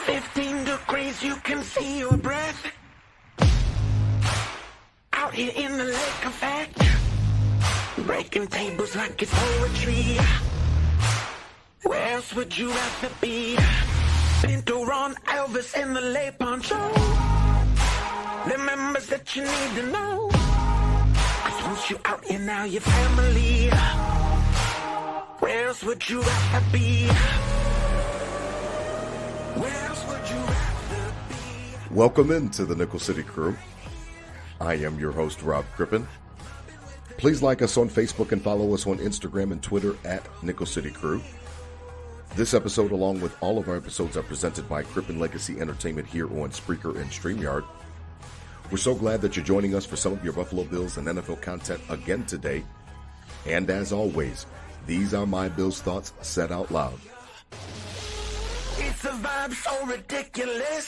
15 degrees, you can see your breath. Out here in the lake effect, breaking tables like it's poetry. Where else would you rather be? Pinto, Ron, Elvis, and the Lay Poncho. The members that you need to know. 'Cause once you out here now, your family. Where else would you rather be? Where else would you rather be? Welcome into the Nickel City Crew. I am your host, Rob Crippen. Please like us on Facebook and follow us on Instagram and Twitter at Nickel City Crew. This episode, along with all of our episodes, are presented by Crippen Legacy Entertainment here on Spreaker and StreamYard. We're so glad that you're joining us for some of your Buffalo Bills and NFL content again today. And as always, these are my Bills thoughts said out loud. It's a vibe so ridiculous.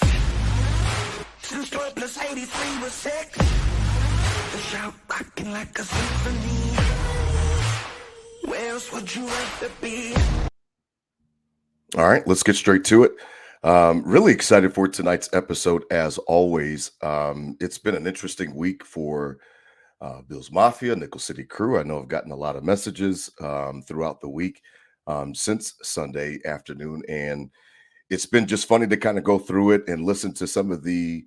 Since 12 plus 83 was 6. The shout rocking like a symphony. Where else would you rather be? All right, let's get straight to it. Really excited for tonight's episode, as always. It's been an interesting week for Bills Mafia, Nickel City Crew. I know I've gotten a lot of messages throughout the week since Sunday afternoon, and it's been just funny to kind of go through it and listen to some of the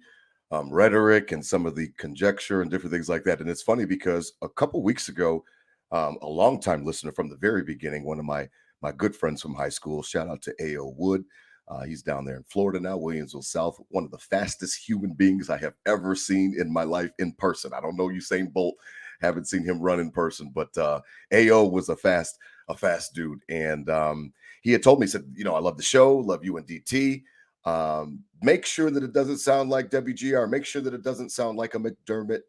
rhetoric and some of the conjecture and different things like that. And it's funny because a couple weeks ago, a longtime listener from the very beginning, one of my good friends from high school, shout out to A.O. Wood. He's down there in Florida now, Williamsville South, one of the fastest human beings I have ever seen in my life in person. I don't know Usain Bolt, haven't seen him run in person, but A.O. was a fast dude. And he had told me, he said, I love the show, love you and DT. Make sure that it doesn't sound like WGR. Make sure that it doesn't sound like a McDermott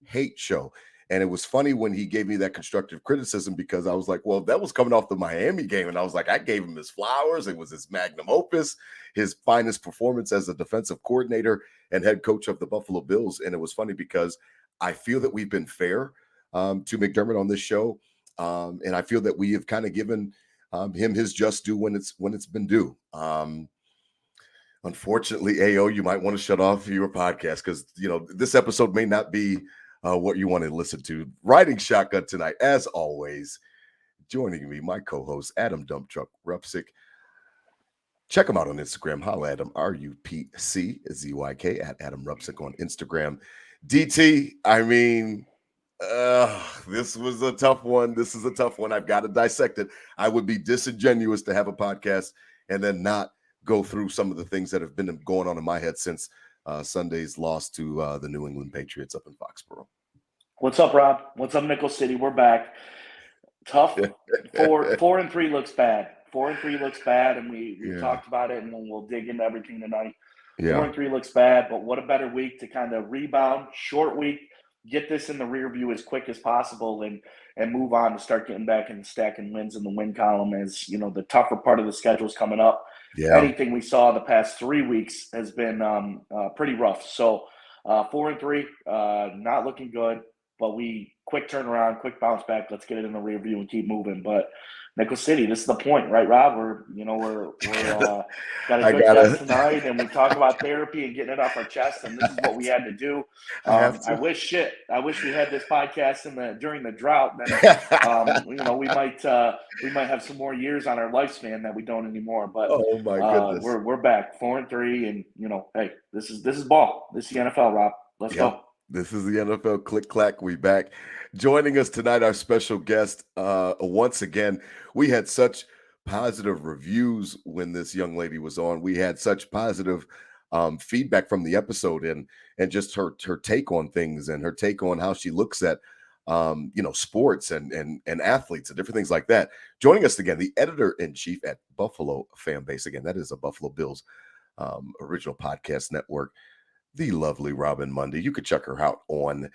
hate show. And it was funny when he gave me that constructive criticism, because I was like, well, that was coming off the Miami game. And I was like, I gave him his flowers. It was his magnum opus, his finest performance as a defensive coordinator and head coach of the Buffalo Bills. And it was funny because I feel that we've been fair to McDermott on this show. And I feel that we have kind of given him his just due when it's been due. Unfortunately, AO, you might want to shut off your podcast because, this episode may not be what you want to listen to. Riding shotgun tonight, as always, joining me, my co-host, Adam Dump Truck Rupsick. Check him out on Instagram. Holla at him, RUPCZYK, at Adam Rupsick on Instagram. DT, this was a tough one. This is a tough one. I've got to dissect it. I would be disingenuous to have a podcast and then not go through some of the things that have been going on in my head since Sunday's loss to the New England Patriots up in Foxborough. What's up, Rob? What's up, Nickel City? We're back. Tough. 4-3 looks bad. 4-3 looks bad, and we talked about it, and then we'll dig into everything tonight. 4-3 looks bad, but what a better week to kind of rebound. Short week, get this in the rear view as quick as possible, and move on to start getting back and stacking wins in the win column as, the tougher part of the schedule is coming up. Yeah. Anything we saw the past 3 weeks has been pretty rough. So 4-3, not looking good, but quick turnaround, quick bounce back. Let's get it in the rear view and keep moving. But Nickel City, this is the point, right, Rob? We're got a good guest tonight, and we talk about therapy and getting it off our chest, and this is what we had to do. I wish we had this podcast during the drought. Then we might have some more years on our lifespan that we don't anymore. But oh my goodness, we're back 4-3, and hey, this is ball. This is the NFL, Rob. Let's go. This is the NFL. Click clack. We back. Joining us tonight, our special guest. Once again, we had such positive reviews when this young lady was on. We had such positive feedback from the episode, and just her take on things and her take on how she looks at sports and athletes and different things like that. Joining us again, the editor-in-chief at Buffalo Fanbase. Again, that is a Buffalo Bills original podcast network. The lovely Robyn Mundy. You could check her out on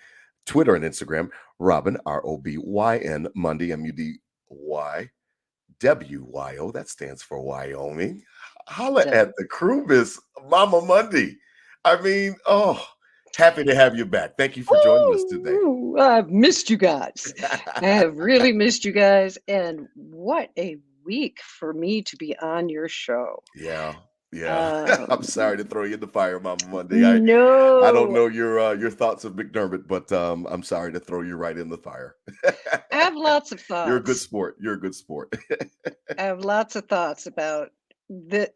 Twitter and Instagram. Robyn, ROBYN, Mundy, MUDYWYO. That stands for Wyoming. Holla at the crew, Miss Mama Mundy. Happy to have you back. Thank you for joining us today. I've missed you guys. I have really missed you guys. And what a week for me to be on your show. Yeah. Yeah. I'm sorry to throw you in the fire, Mama Monday. I don't No, know your thoughts of McDermott, but I'm sorry to throw you right in the fire. I have lots of You're a good thoughts. sport. You're a good sport. I have lots of thoughts about the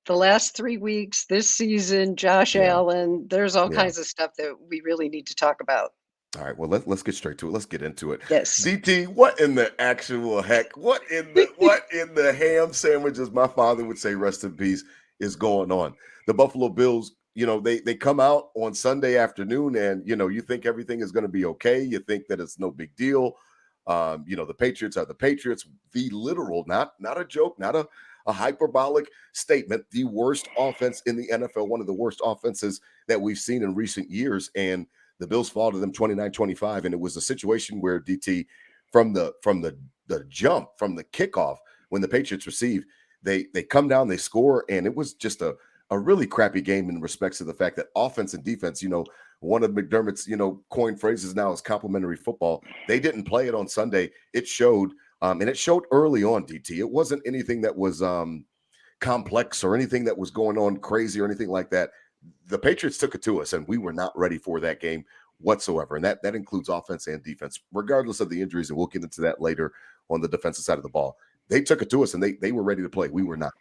last 3 weeks, this season, Josh Yeah. Allen. There's all Yeah. kinds of stuff that we really need to talk about. All right. Well, let's get straight to it. Let's get into it. Yes. DT, what in the actual heck? What in the ham sandwich, as my father would say, rest in peace, is going on? The Buffalo Bills, they come out on Sunday afternoon, and you think everything is going to be okay. You think that it's no big deal. The Patriots are the Patriots, the literal, not a joke, not a hyperbolic statement, the worst offense in the NFL, one of the worst offenses that we've seen in recent years. And the Bills fall to them 29-25, and it was a situation where DT from the jump, from the kickoff, when the Patriots receive, they come down, they score, and it was just a really crappy game in respects to the fact that offense and defense, one of McDermott's, coined phrases now is complementary football. They didn't play it on Sunday. It showed, and it showed early on, DT. It wasn't anything that was complex or anything that was going on crazy or anything like that. The Patriots took it to us, and we were not ready for that game whatsoever. And that includes offense and defense, regardless of the injuries. And we'll get into that later on the defensive side of the ball. They took it to us, and they were ready to play. We were not.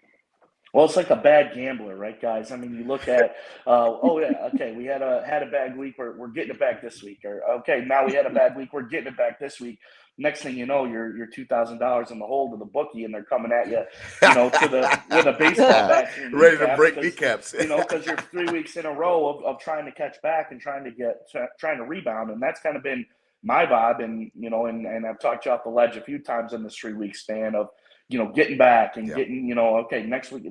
Well, it's like a bad gambler, right, guys? I mean, you look at, oh yeah, okay, we had a bad week, we're getting it back this week, or okay, now we had a bad week, we're getting it back this week. Next thing you know, you're $2,000 in the hole to the bookie, and they're coming at you, with a baseball bat, to your Ready to kneecaps, break kneecaps. because you're 3 weeks in a row of trying to catch back and trying to rebound, and that's kind of been my vibe, and I've talked you off the ledge a few times in this 3 week span of getting back and getting, okay, next week,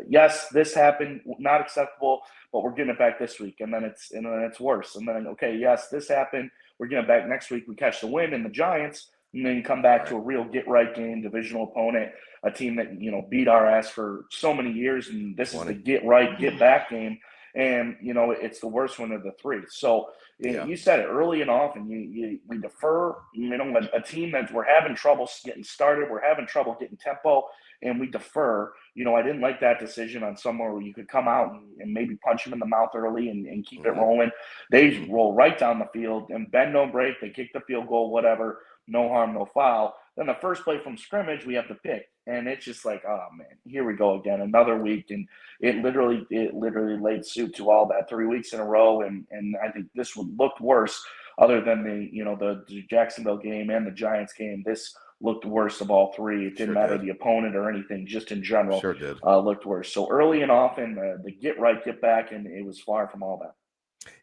yes, this happened, not acceptable, but we're getting it back this week. And then it's worse. And then, okay, yes, this happened, we're getting it back next week. We catch the win in the Giants, and then you come back to a real get right game, divisional opponent, a team that, beat our ass for so many years. And this is the get right, get back game. And, it's the worst one of the three. So you said it early and often, we defer, a team that we're having trouble getting started. We're having trouble getting tempo, and we defer. I didn't like that decision on somewhere where you could come out and maybe punch them in the mouth early and keep it rolling. They roll right down the field and bend, don't break. They kick the field goal, whatever, no harm, no foul. Then the first play from scrimmage, we have to pick. And it's just like, oh man, here we go again, another week. And it literally laid suit to all that 3 weeks in a row. And I think this would looked worse other than the Jacksonville game and the Giants game. This looked worse of all three. It didn't matter the opponent or anything, just in general. Sure did. Looked worse. So early and often, the get right, get back, and it was far from all that.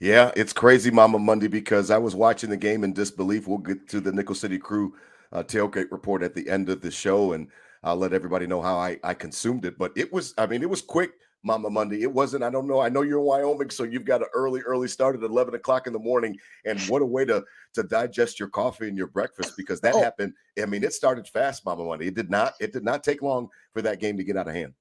Yeah, it's crazy, Mama Monday, because I was watching the game in disbelief. We'll get to the Nickel City Crew tailgate report at the end of the show, and I'll let everybody know how I consumed it. But it was quick, Mama Monday. It wasn't, I don't know. I know you're in Wyoming, so you've got an early start at 11 o'clock in the morning. And what a way to digest your coffee and your breakfast, because that happened. I mean, it started fast, Mama Monday. It did not take long for that game to get out of hand.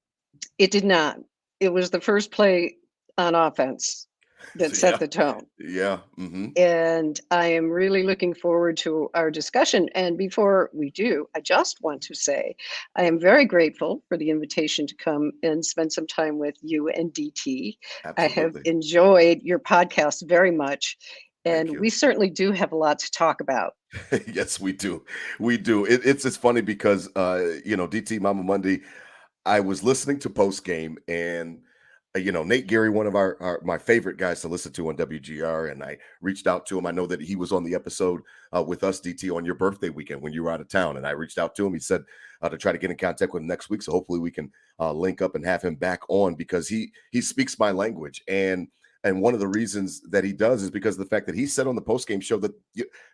It did not. It was the first play on offense that set the tone. Yeah. Mm-hmm. And I am really looking forward to our discussion. And before we do, I just want to say I am very grateful for the invitation to come and spend some time with you and DT. Absolutely. I have enjoyed your podcast very much. And we certainly do have a lot to talk about. Yes, we do. We do. It's funny because, DT, Mama Monday, I was listening to post game, and Nate Geary, one of my favorite guys to listen to on WGR, and I reached out to him. I know that he was on the episode with us, DT, on your birthday weekend when you were out of town, and I reached out to him. He said to try to get in contact with him next week, so hopefully we can link up and have him back on, because he speaks my language, and one of the reasons that he does is because of the fact that he said on the postgame show that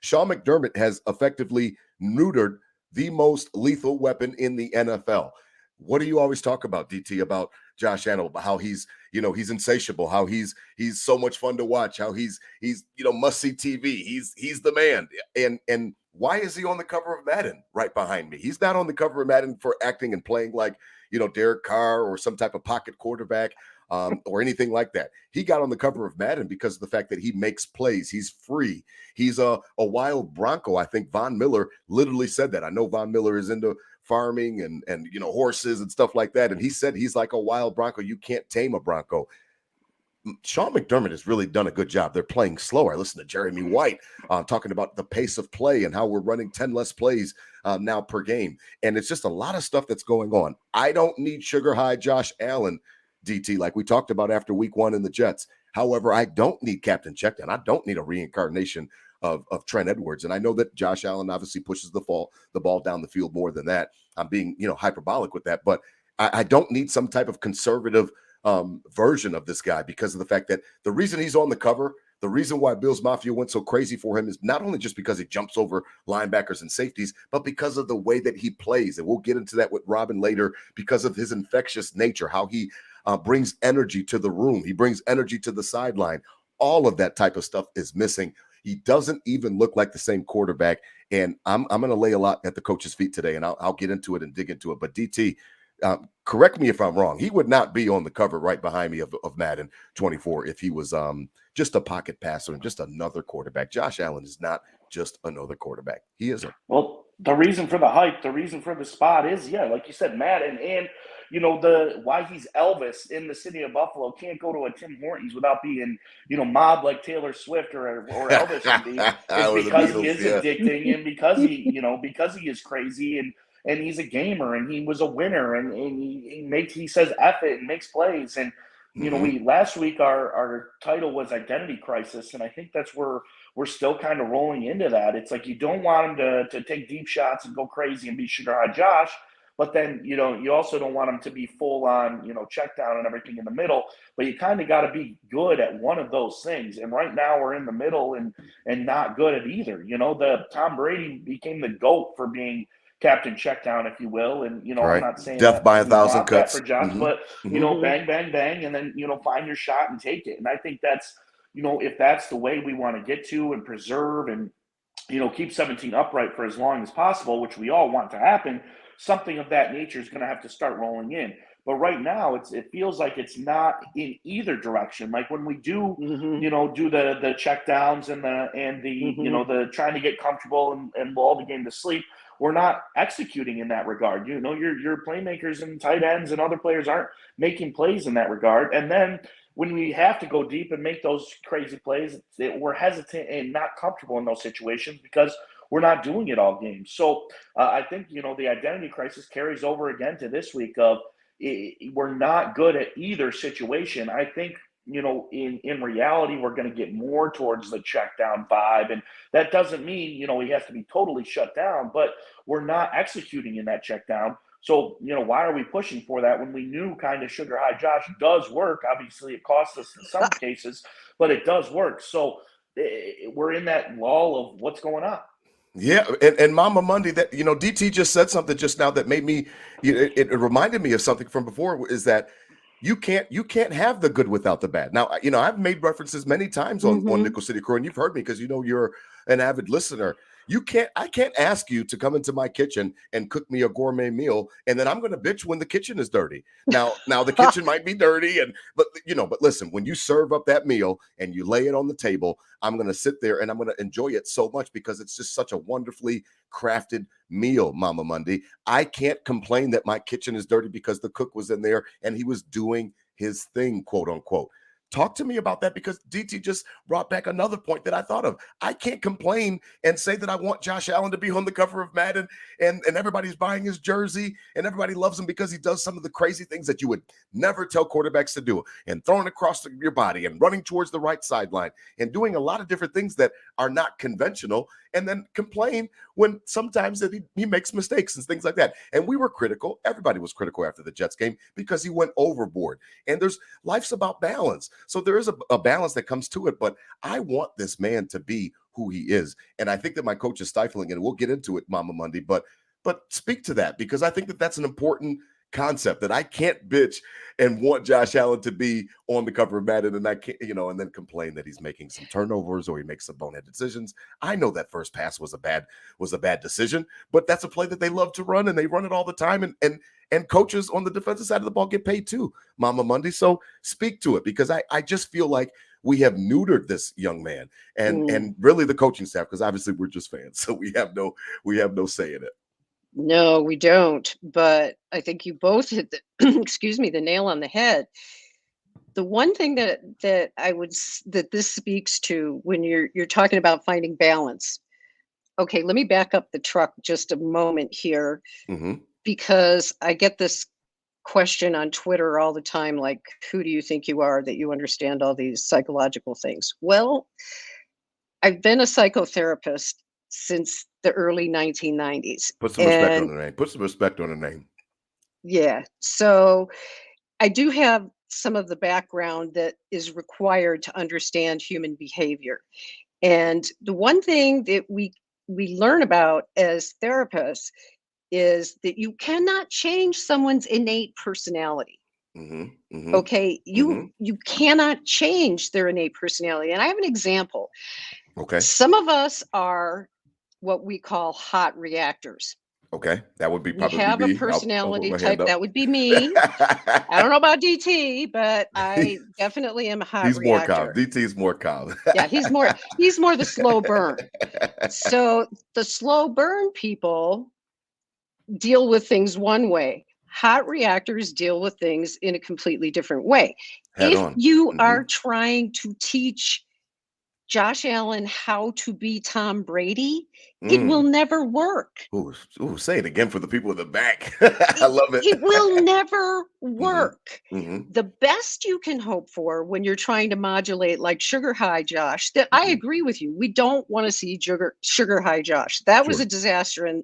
Sean McDermott has effectively neutered the most lethal weapon in the NFL. What do you always talk about, DT, about Josh Allen, about how he's insatiable, how he's so much fun to watch, how he's must see TV, he's the man. And why is he on the cover of Madden right behind me? He's not on the cover of Madden for acting and playing like Derek Carr or some type of pocket quarterback. or anything like that. He got on the cover of Madden because of the fact that he makes plays. He's free. He's a wild Bronco. I think Von Miller literally said that. I know Von Miller is into farming and horses and stuff like that. And he said he's like a wild Bronco. You can't tame a Bronco. Sean McDermott has really done a good job. They're playing slower. I listened to Jeremy White talking about the pace of play and how we're running 10 less plays now per game. And it's just a lot of stuff that's going on. I don't need sugar high Josh Allen, DT, like we talked about after week 1 in the Jets. However, I don't need Captain Checkdown. I don't need a reincarnation of Trent Edwards. And I know that Josh Allen obviously pushes the ball down the field more than that. I'm being, hyperbolic with that, but I don't need some type of conservative version of this guy because of the fact that the reason he's on the cover, the reason why Bills Mafia went so crazy for him is not only just because he jumps over linebackers and safeties, but because of the way that he plays. And we'll get into that with Robyn later because of his infectious nature, how he brings energy to the room. He brings energy to the sideline. All of that type of stuff is missing. He doesn't even look like the same quarterback. And I'm going to lay a lot at the coach's feet today, and I'll get into it and dig into it. But DT, correct me if I'm wrong. He would not be on the cover right behind me of Madden 24 if he was just a pocket passer and just another quarterback. Josh Allen is not just another quarterback. He isn't. Well, the reason for the hype, the reason for the spot is, like you said, Madden, and why he's Elvis in the city of Buffalo can't go to a Tim Hortons without being, mobbed like Taylor Swift or Elvis would be. It's because he is addicting and because he is crazy and he's a gamer and he was a winner and he says F it and makes plays. And, we last week our title was Identity Crisis. And I think that's where we're still kind of rolling into that. It's like you don't want him to take deep shots and go crazy and be sugar high Josh. But then, you also don't want him to be full on, check down and everything in the middle. But you kind of got to be good at one of those things. And right now we're in the middle and not good at either. The Tom Brady became the GOAT for being Captain Checkdown, if you will. And, right. I'm not saying death by 1,000 cuts for Josh, but, bang, bang, bang, and then, find your shot and take it. And I think that's, if that's the way we want to get to and preserve and, keep 17 upright for as long as possible, which we all want to happen, something of that nature is going to have to start rolling in. But right now, it feels like it's not in either direction. Like when we do, do the check downs and the trying to get comfortable and lull the game to sleep, we're not executing in that regard. Your playmakers and tight ends and other players aren't making plays in that regard. And then when we have to go deep and make those crazy plays, we're hesitant and not comfortable in those situations because we're not doing it all game. So I think, the identity crisis carries over again to this week of we're not good at either situation. I think, in reality, we're going to get more towards the check down vibe. And that doesn't mean, he has to be totally shut down, but we're not executing in that check down. So, why are we pushing for that when we knew kind of sugar high Josh does work? Obviously, it costs us in some cases, but it does work. So we're in that lull of what's going on. Yeah, and Mama Mundy, that DT just said something just now that made me. It reminded me of something from before. Is that you can't have the good without the bad. Now, I've made references many times on Nickel City Crew, and you've heard me because you're an avid listener. I can't ask you to come into my kitchen and cook me a gourmet meal, and then I'm going to bitch when the kitchen is dirty. Now the kitchen might be dirty, but listen, when you serve up that meal and you lay it on the table, I'm going to sit there and I'm going to enjoy it so much because it's just such a wonderfully crafted meal, Mama Mundy. I can't complain that my kitchen is dirty because the cook was in there and he was doing his thing, quote unquote. Talk to me about that because DT just brought back another point that I thought of. I can't complain and say that I want Josh Allen to be on the cover of Madden and everybody's buying his jersey and everybody loves him because he does some of the crazy things that you would never tell quarterbacks to do, and throwing across your body and running towards the right sideline and doing a lot of different things that are not conventional, and then complain when sometimes that he makes mistakes and things like that. And we were critical. Everybody was critical after the Jets game because he went overboard. And life's about balance. So there is a balance that comes to it. But I want this man to be who he is. And I think that my coach is stifling it. And we'll get into it, Mama Mundy. But speak to that because I think that that's an important concept that I can't bitch and want Josh Allen to be on the cover of Madden, and I can't, and then complain that he's making some turnovers or he makes some bonehead decisions. I know that first pass was a bad decision, but that's a play that they love to run, and they run it all the time. And coaches on the defensive side of the ball get paid too, Mama Mundy. So speak to it, because I just feel like we have neutered this young man and really the coaching staff, because obviously we're just fans, so we have no say in it. No, we don't. But I think you both hit the excuse me, the nail on the head. The one thing that this speaks to when you're talking about finding balance. Okay, let me back up the truck just a moment here, because I get this question on Twitter all the time, like, who do you think you are that you understand all these psychological things? Well, I've been a psychotherapist since the early 1990s. Put some respect on the name. Put some respect on the name. Yeah. So I do have some of the background that is required to understand human behavior. And the one thing that we learn about as therapists is that you cannot change someone's innate personality. Okay. You cannot change their innate personality. And I have an example. Okay. Some of us are what we call hot reactors. Okay, that would be probably we have me. A personality I'll type. That would be me. I don't know about DT, but I definitely am a hot he's reactor. More calm. DT's more calm. Yeah, he's more the slow burn. So the slow burn people deal with things one way. Hot reactors deal with things in a completely different way. Head if on. you are trying to teach Josh Allen how to be Tom Brady, it will never work. Ooh, say it again for the people in the back. I love it. It will never work. The best you can hope for when you're trying to modulate like sugar high Josh, that I agree with you. We don't want to see sugar high Josh. That was a disaster. And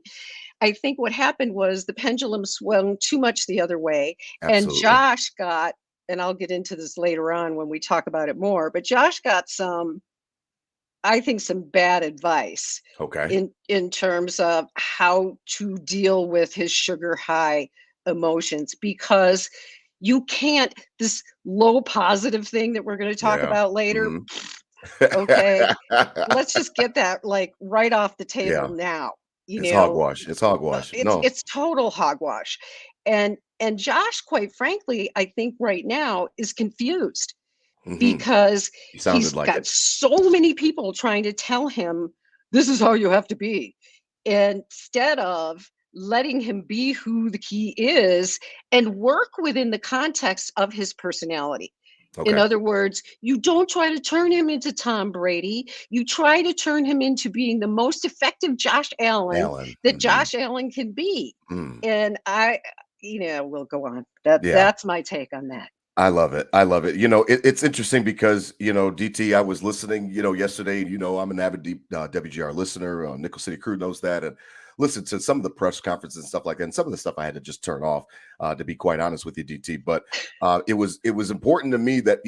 I think what happened was the pendulum swung too much the other way. Absolutely. And Josh got, and I'll get into this later on when we talk about it more, but Josh got some bad advice. Okay. In terms of how to deal with his sugar high emotions, because you can't, this low positive thing that we're going to talk about later. Okay. Let's just get that like right off the table now. It's hogwash. It's hogwash. It's total hogwash. And Josh, quite frankly, I think right now is confused. Because he's got so many people trying to tell him this is how you have to be, instead of letting him be who he is and work within the context of his personality. In other words, you don't try to turn him into Tom Brady. You try to turn him into being the most effective Josh Allen that Josh Allen can be. And we'll go on. That's my take on that. I love it. It's interesting because, DT, I was listening, yesterday, I'm an avid WGR listener. Nickel City Crew knows that. And listen to some of the press conferences and stuff like that. And some of the stuff I had to just turn off, to be quite honest with you, DT. But it was important to me that,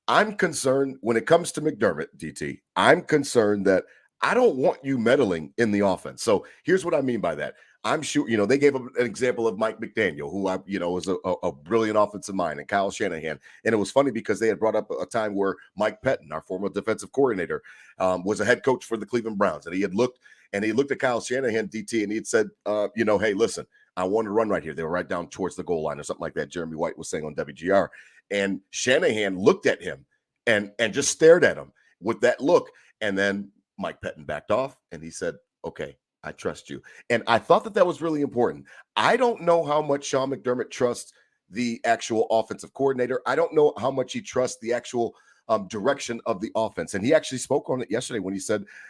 I'm concerned when it comes to McDermott, DT. I'm concerned that I don't want you meddling in the offense. So here's what I mean by that. I'm sure, they gave an example of Mike McDaniel, who was a brilliant offensive mind, and Kyle Shanahan. And it was funny because they had brought up a time where Mike Pettin, our former defensive coordinator, was a head coach for the Cleveland Browns. And he looked at Kyle Shanahan, DT, and he had said, hey, listen, I want to run right here. They were right down towards the goal line or something like that. Jeremy White was saying on WGR. And Shanahan looked at him and just stared at him with that look. And then Mike Pettin backed off and he said, okay, I trust you. And I thought that was really important. I don't know how much Sean McDermott trusts the actual offensive coordinator. I don't know how much he trusts the actual direction of the offense. And he actually spoke on it yesterday when he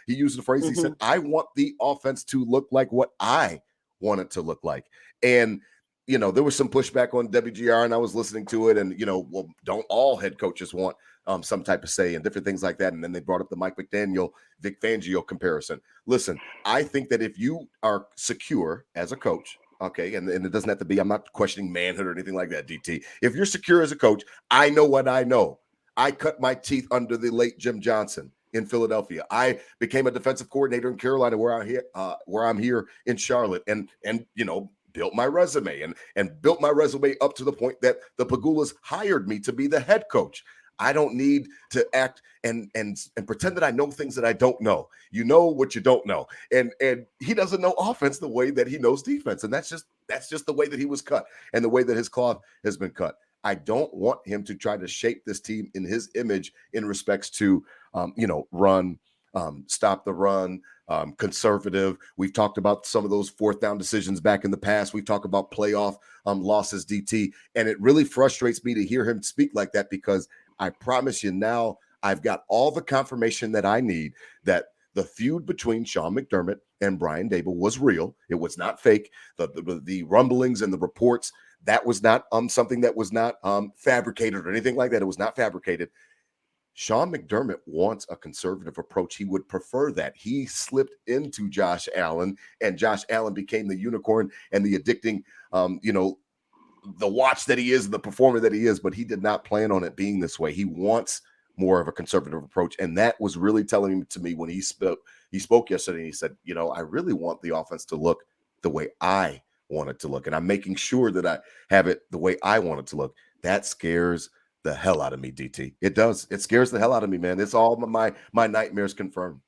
used the phrase, he said, I want the offense to look like what I want it to look like. And, there was some pushback on WGR and I was listening to it and, don't all head coaches want some type of say and different things like that. And then they brought up the Mike McDaniel, Vic Fangio comparison. Listen, I think that if you are secure as a coach, okay, and it doesn't have to be, I'm not questioning manhood or anything like that, DT. If you're secure as a coach, I know what I know. I cut my teeth under the late Jim Johnson in Philadelphia. I became a defensive coordinator in Carolina where I'm here in Charlotte and built my resume and built my resume up to the point that the Pagulas hired me to be the head coach. I don't need to act and pretend that I know things that I don't know. You know what you don't know. And he doesn't know offense the way that he knows defense. And that's just the way that he was cut and the way that his cloth has been cut. I don't want him to try to shape this team in his image in respects to, run, stop the run, conservative. We've talked about some of those fourth down decisions back in the past. We've talked about playoff losses, DT. And it really frustrates me to hear him speak like that, because I promise you now I've got all the confirmation that I need that the feud between Sean McDermott and Brian Daboll was real. It was not fake. The rumblings and the reports, that was not something that was not fabricated or anything like that. It was not fabricated. Sean McDermott wants a conservative approach. He would prefer that. He slipped into Josh Allen, and Josh Allen became the unicorn and the addicting, the watch that he is and the performer that he is, but he did not plan on it being this way. He wants more of a conservative approach. And that was really telling to me when he spoke yesterday. And he said, I really want the offense to look the way I want it to look. And I'm making sure that I have it the way I want it to look. That scares the hell out of me, DT. It does. It scares the hell out of me, man. It's all my nightmares confirmed.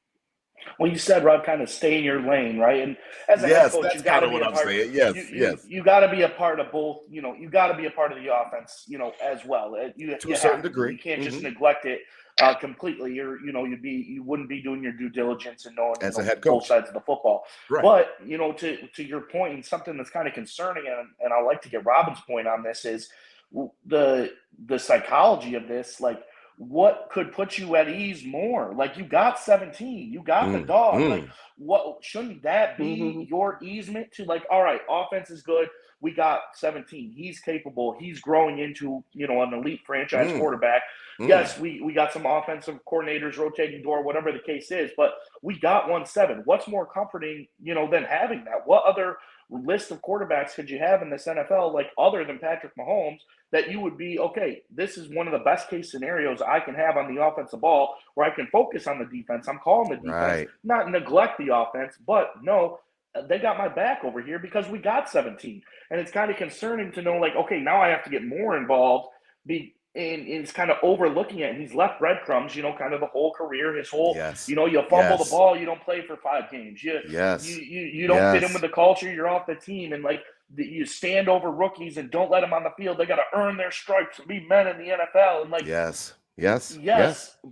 Well, you said, Rob, kind of stay in your lane, right? And as a head coach, you got to be a part. Yes. You got to be a part of both. You got to be a part of the offense, as well. To a certain degree, you can't just neglect it completely. You wouldn't be doing your due diligence and knowing as a head coach both sides of the football. Right. But to your point, and something that's kind of concerning, and I like to get Robyn's point on this, is the psychology of this, like, what could put you at ease more? Like, you got 17, you got the dog. Like, what shouldn't that be your easement to, like, all right, offense is good. We got 17. He's capable. He's growing into, an elite franchise quarterback. Yes, we got some offensive coordinators rotating door, whatever the case is, but we got 1-7. What's more comforting, than having that? What other list of quarterbacks could you have in this NFL, like, other than Patrick Mahomes, that you would be, okay, this is one of the best case scenarios I can have on the offensive ball, where I can focus on the defense. I'm calling the defense, right, not neglect the offense, but no, they got my back over here because we got 17. And it's kind of concerning to know, like, okay, now I have to get more involved, and it's kind of overlooking it. And he's left breadcrumbs, kind of the whole career, his whole, you fumble the ball, you don't play for 5 games. You don't fit in with the culture, you're off the team. And, like, you stand over rookies and don't let them on the field. They got to earn their stripes and be men in the NFL. And, like, yes.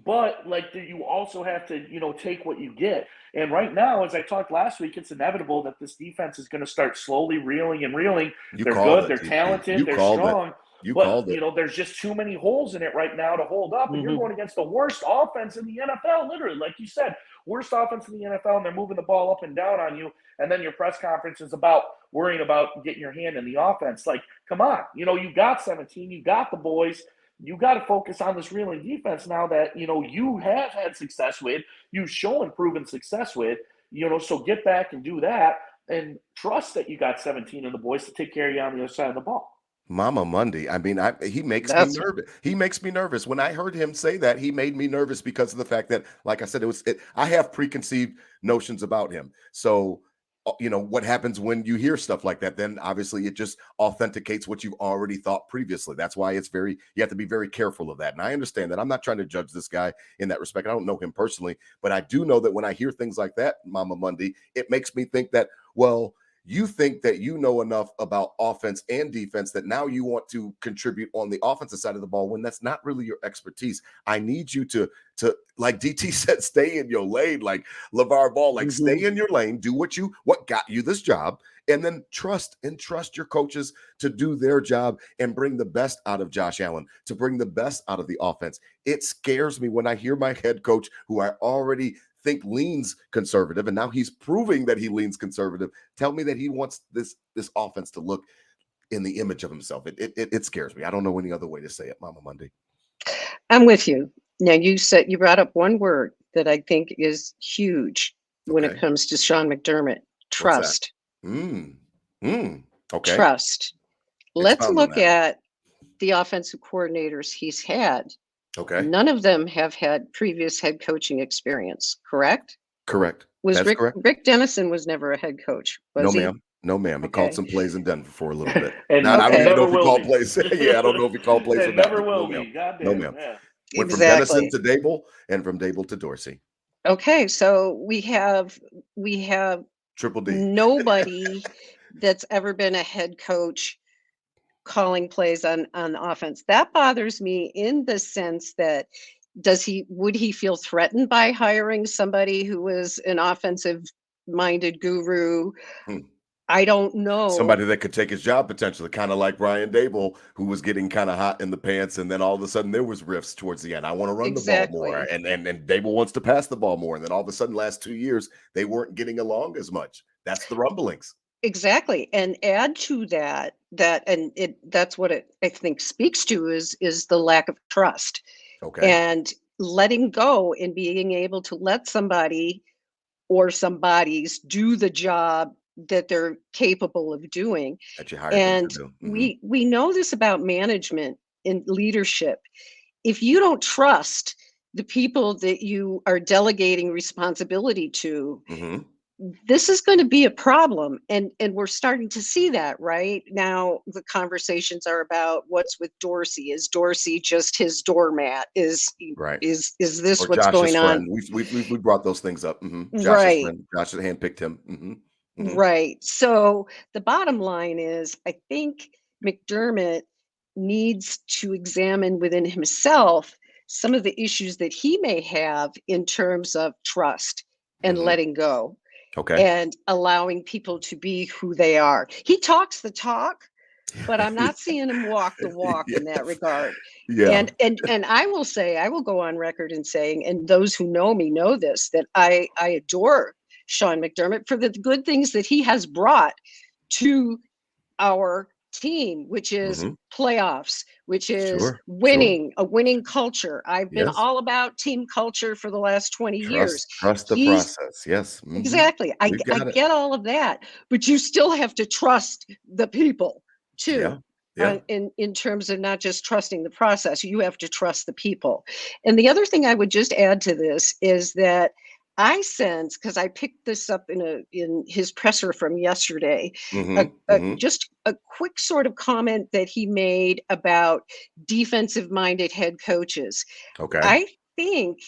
But, like, you also have to, take what you get. And right now, as I talked last week, it's inevitable that this defense is going to start slowly reeling. They're good. They're talented. They're strong. But there's just too many holes in it right now to hold up. And you're going against the worst offense in the NFL, literally. Like you said, worst offense in the NFL, and they're moving the ball up and down on you. And then your press conference is about worrying about getting your hand in the offense. Like, come on. You got 17. You got the boys. You got to focus on this reeling defense now that, you have had success with. You've shown proven success with. So get back and do that. And trust that you got 17 of the boys to take care of you on the other side of the ball. Mama Mundy. I mean, he makes me nervous. He makes me nervous. When I heard him say that, he made me nervous because of the fact that, like I said, I have preconceived notions about him. So, what happens when you hear stuff like that? Then obviously it just authenticates what you've already thought previously. That's why you have to be very careful of that. And I understand that. I'm not trying to judge this guy in that respect. I don't know him personally, but I do know that when I hear things like that, Mama Mundy, it makes me think that, well, you think that you know enough about offense and defense that now you want to contribute on the offensive side of the ball when that's not really your expertise. I need you to like DT said, stay in your lane, like LeVar Ball, like stay in your lane, do what got you this job, and then trust your coaches to do their job and bring the best out of Josh Allen, to bring the best out of the offense. It scares me when I hear my head coach, who I already think leans conservative, and now he's proving that he leans conservative, tell me that he wants this offense to look in the image of himself. It scares me. I don't know any other way to say it, Mama Mundy. I'm with you. Now, you brought up one word that I think is huge when it comes to Sean McDermott: trust. Okay. Trust. Let's look at the offensive coordinators he's had. Okay. None of them have had previous head coaching experience, correct? Correct. Rick Dennison was never a head coach, was he? Ma'am. No, ma'am. He called some plays in Denver for a little bit. And I don't even know if he called be. plays. Yeah, I don't know if he called plays or It not. never will No, be. Goddamn. no, ma'am. Yeah. Went from Exactly. Dennison to Daboll and from Daboll to Dorsey. Okay, so we have Triple D. nobody that's ever been a head coach calling plays on offense. That bothers me in the sense that would he feel threatened by hiring somebody who was an offensive minded guru? I don't know. Somebody that could take his job potentially, kind of like Brian Daboll, who was getting kind of hot in the pants, and then all of a sudden there was rifts towards the end. I want to run the ball more, and Daboll wants to pass the ball more, and then all of a sudden, last 2 years they weren't getting along as much. That's the rumblings. Exactly, and add to that's what it I think speaks to is the lack of trust. Okay, and letting go and being able to let somebody or somebodies do the job that they're capable of doing. that you hired And them to do. we know this about management and leadership. If you don't trust the people that you are delegating responsibility to, this is going to be a problem, and we're starting to see that right now. The conversations are about what's with Dorsey. Is Dorsey just his doormat? Is this or what's Josh's going friend. on? We brought those things up. Josh's Right. friend. Josh had handpicked him. Right. So the bottom line is, I think McDermott needs to examine within himself some of the issues that he may have in terms of trust and letting go. Okay. And allowing people to be who they are. He talks the talk, but I'm not seeing him walk the walk in that regard. Yeah. And I will say, I will go on record in saying, and those who know me know this, that I adore Sean McDermott for the good things that he has brought to our team, which is playoffs, which is winning, a winning culture. I've been all about team culture for the last 20 years. Trust the process. Yes. Exactly. I get all of that, but you still have to trust the people too. Yeah. In terms of not just trusting the process, you have to trust the people. And the other thing I would just add to this is that I sense, because I picked this up in his presser from yesterday, just a quick sort of comment that he made about defensive-minded head coaches. Okay. I think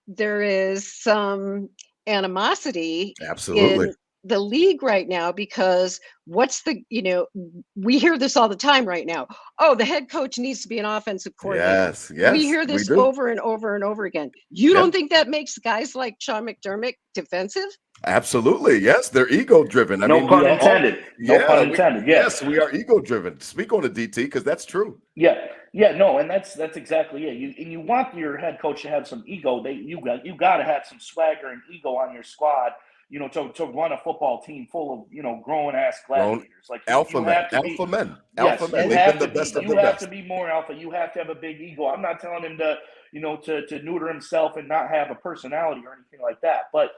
there is some animosity in the league right now, because we hear this all the time right now. Oh, the head coach needs to be an offensive coordinator. Yes. We hear this over and over and over again. You don't think that makes guys like Sean McDermott defensive? Absolutely. Yes. They're ego driven. No pun intended. Yes, we are ego driven. Speak on it, DT, because that's true. Yeah. No, and that's exactly it. You want your head coach to have some ego. You got to have some swagger and ego on your squad, to run a football team full of, grown ass gladiators. Like alpha men. Alpha men. They've been the best of the best. You have to be more alpha. You have to have a big ego. I'm not telling him to, to neuter himself and not have a personality or anything like that. But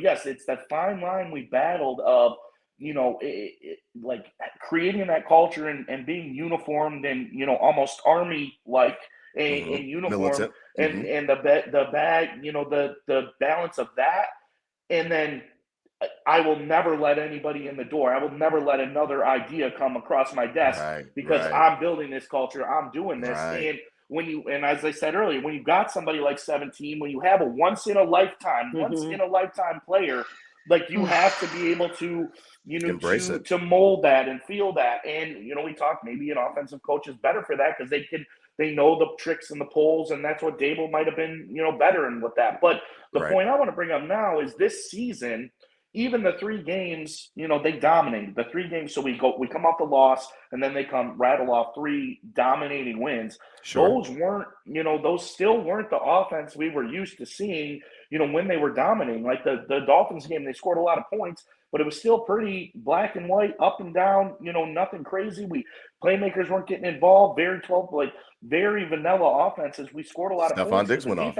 yes, it's that fine line we battled of, like creating that culture and being uniformed and, almost army-like in uniform. Militant. And the bag, the balance of that. And then I will never let anybody in the door. I will never let another idea come across my desk because I'm building this culture. I'm doing this. And and as I said earlier, when you got somebody like 17, when you have a once in a lifetime player, like you have to be able to, embrace it, to mold that and feel that. And, we talk maybe an offensive coach is better for that because they know the tricks and the pulls, and that's what Daboll might have been, better in with that. But the point I want to bring up now is this season, even the 3 games, they dominated the 3 games. So we come off the loss, and then they rattle off 3 dominating wins. Those weren't, those still weren't the offense we were used to seeing, when they were dominating. Like the Dolphins game, they scored a lot of points, but it was still pretty black and white, up and down, nothing crazy. Playmakers weren't getting involved, very vanilla offenses. We scored a lot of points. Stephon Diggs went off,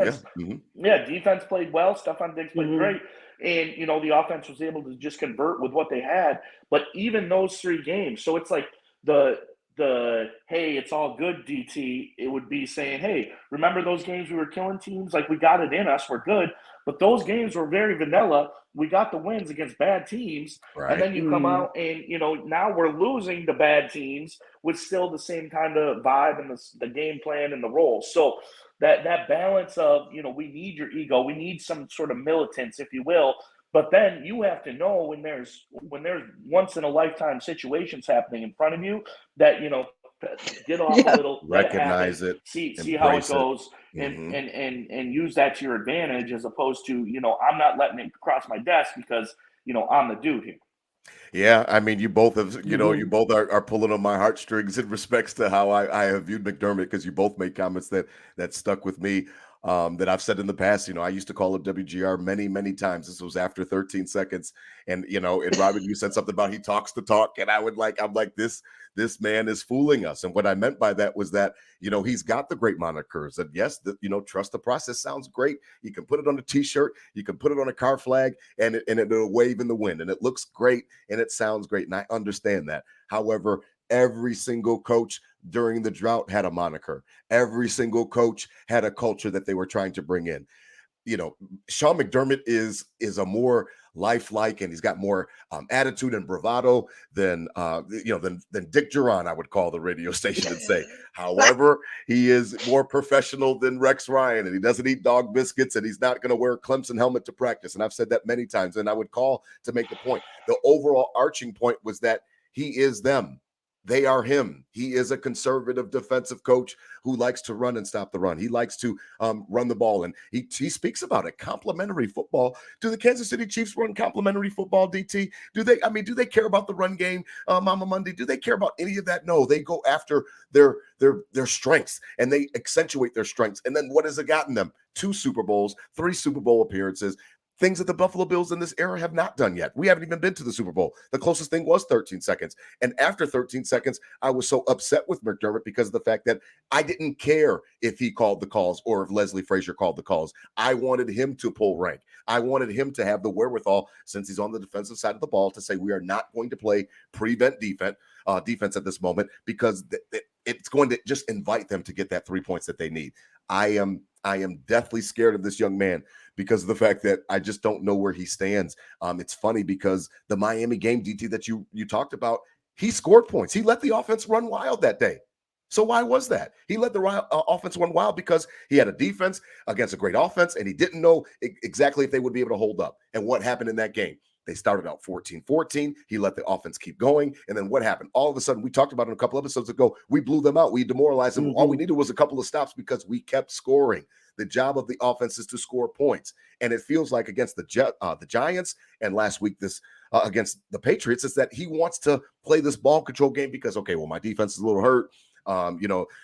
defense played well. Stephon Diggs played great. And, the offense was able to just convert with what they had. But even those 3 games, so it's like the hey, it's all good, DT, it would be saying, hey, remember those games we were killing teams? Like, we got it in us, we're good. But those games were very vanilla. we got the wins against bad teams. Right. And then you come out and, now we're losing to bad teams with still the same kind of vibe and the game plan and the role. So that balance of, we need your ego, we need some sort of militance, if you will. But then you have to know when there's once in a lifetime situations happening in front of you that, get off a little, recognize it, see how it goes, Mm-hmm. and use that to your advantage, as opposed to, I'm not letting it cross my desk because, I'm the dude here. Yeah, I mean, you both have, you both are pulling on my heartstrings in respects to how I have viewed McDermott, because you both made comments that stuck with me, that I've said in the past. I used to call him WGR many, many times. This was after 13 seconds. And, and Robyn, you said something about he talks the talk. And I'm like, this man is fooling us. And what I meant by that was that, he's got the great monikers. And yes, trust the process sounds great. You can put it on a t-shirt, you can put it on a car flag, and it'll wave in the wind. And it looks great and it sounds great. And I understand that. However, every single coach during the drought had a moniker. Every single coach had a culture that they were trying to bring in. Sean McDermott is a more lifelike, and he's got more attitude and bravado than Dick Duran, I would call the radio station and say. However, he is more professional than Rex Ryan, and he doesn't eat dog biscuits, and he's not going to wear a Clemson helmet to practice. And I've said that many times, and I would call to make the point. The overall arching point was that he is them. They are him. He is a conservative defensive coach who likes to run and stop the run. He likes to run the ball, and he speaks about it. Complementary football. Do the Kansas City Chiefs run complementary football, DT? Do they care about the run game, Mama Mundy? Do they care about any of that? No, they go after their strengths, and they accentuate their strengths. And then what has it gotten them? 2 Super Bowls, 3 Super Bowl appearances. Things that the Buffalo Bills in this era have not done yet. We haven't even been to the Super Bowl. The closest thing was 13 seconds. And after 13 seconds, I was so upset with McDermott because of the fact that I didn't care if he called the calls or if Leslie Frazier called the calls. I wanted him to pull rank. I wanted him to have the wherewithal, since he's on the defensive side of the ball, to say we are not going to play prevent defense at this moment, because it's going to just invite them to get that 3 points that they need. I am deathly scared of this young man because of the fact that I just don't know where he stands. It's funny because the Miami game, DT, that you talked about, he scored points. He let the offense run wild that day. So why was that? He let the offense run wild because he had a defense against a great offense, and he didn't know exactly if they would be able to hold up. And what happened in that game? They started out 14-14. He let the offense keep going. And then what happened? All of a sudden, we talked about it a couple episodes ago, we blew them out. We demoralized them. All we needed was a couple of stops because we kept scoring. The job of the offense is to score points. And it feels like against the Giants, and last week against the Patriots, is that he wants to play this ball control game because, okay, well, my defense is a little hurt.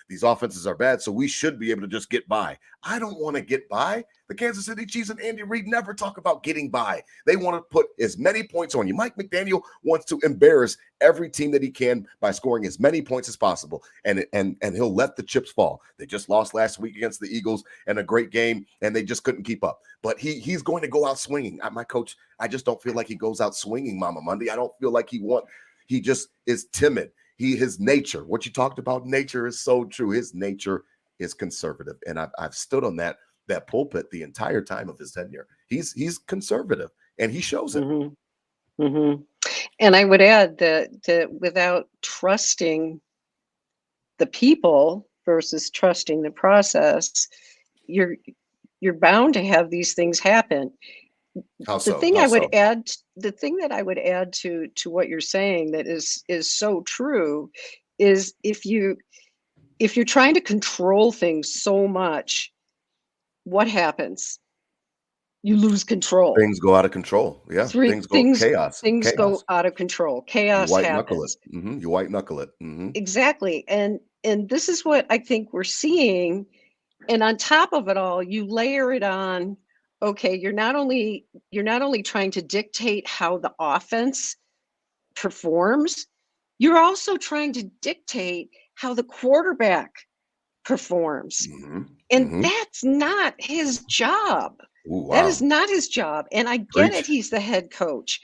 These offenses are bad, so we should be able to just get by. I don't want to get by. The Kansas City Chiefs and Andy Reid never talk about getting by. They want to put as many points on you. Mike McDaniel wants to embarrass every team that he can by scoring as many points as possible, and he'll let the chips fall. They just lost last week against the Eagles in a great game, and they just couldn't keep up. But he's going to go out swinging. My coach, I just don't feel like he goes out swinging, Mama Mundy. I don't feel like he just is timid. His nature, what you talked about, nature is so true. His nature is conservative. And I've stood on that pulpit the entire time of his tenure. He's conservative, and he shows it. Mm-hmm. Mm-hmm. And I would add that without trusting the people versus trusting the process, you're bound to have these things happen. How so? The thing that I would add to what you're saying that is so true is if you're trying to control things so much, what happens? You lose control. Things go out of control. Yeah. Things chaos. Things go out of control. Chaos happens. You white knuckle it. Mm-hmm. Exactly. And this is what I think we're seeing. And on top of it all, you layer it on. Okay, you're not only trying to dictate how the offense performs, you're also trying to dictate how the quarterback performs. Mm-hmm. And that's not his job. Ooh, wow. That is not his job. And I get it, he's the head coach.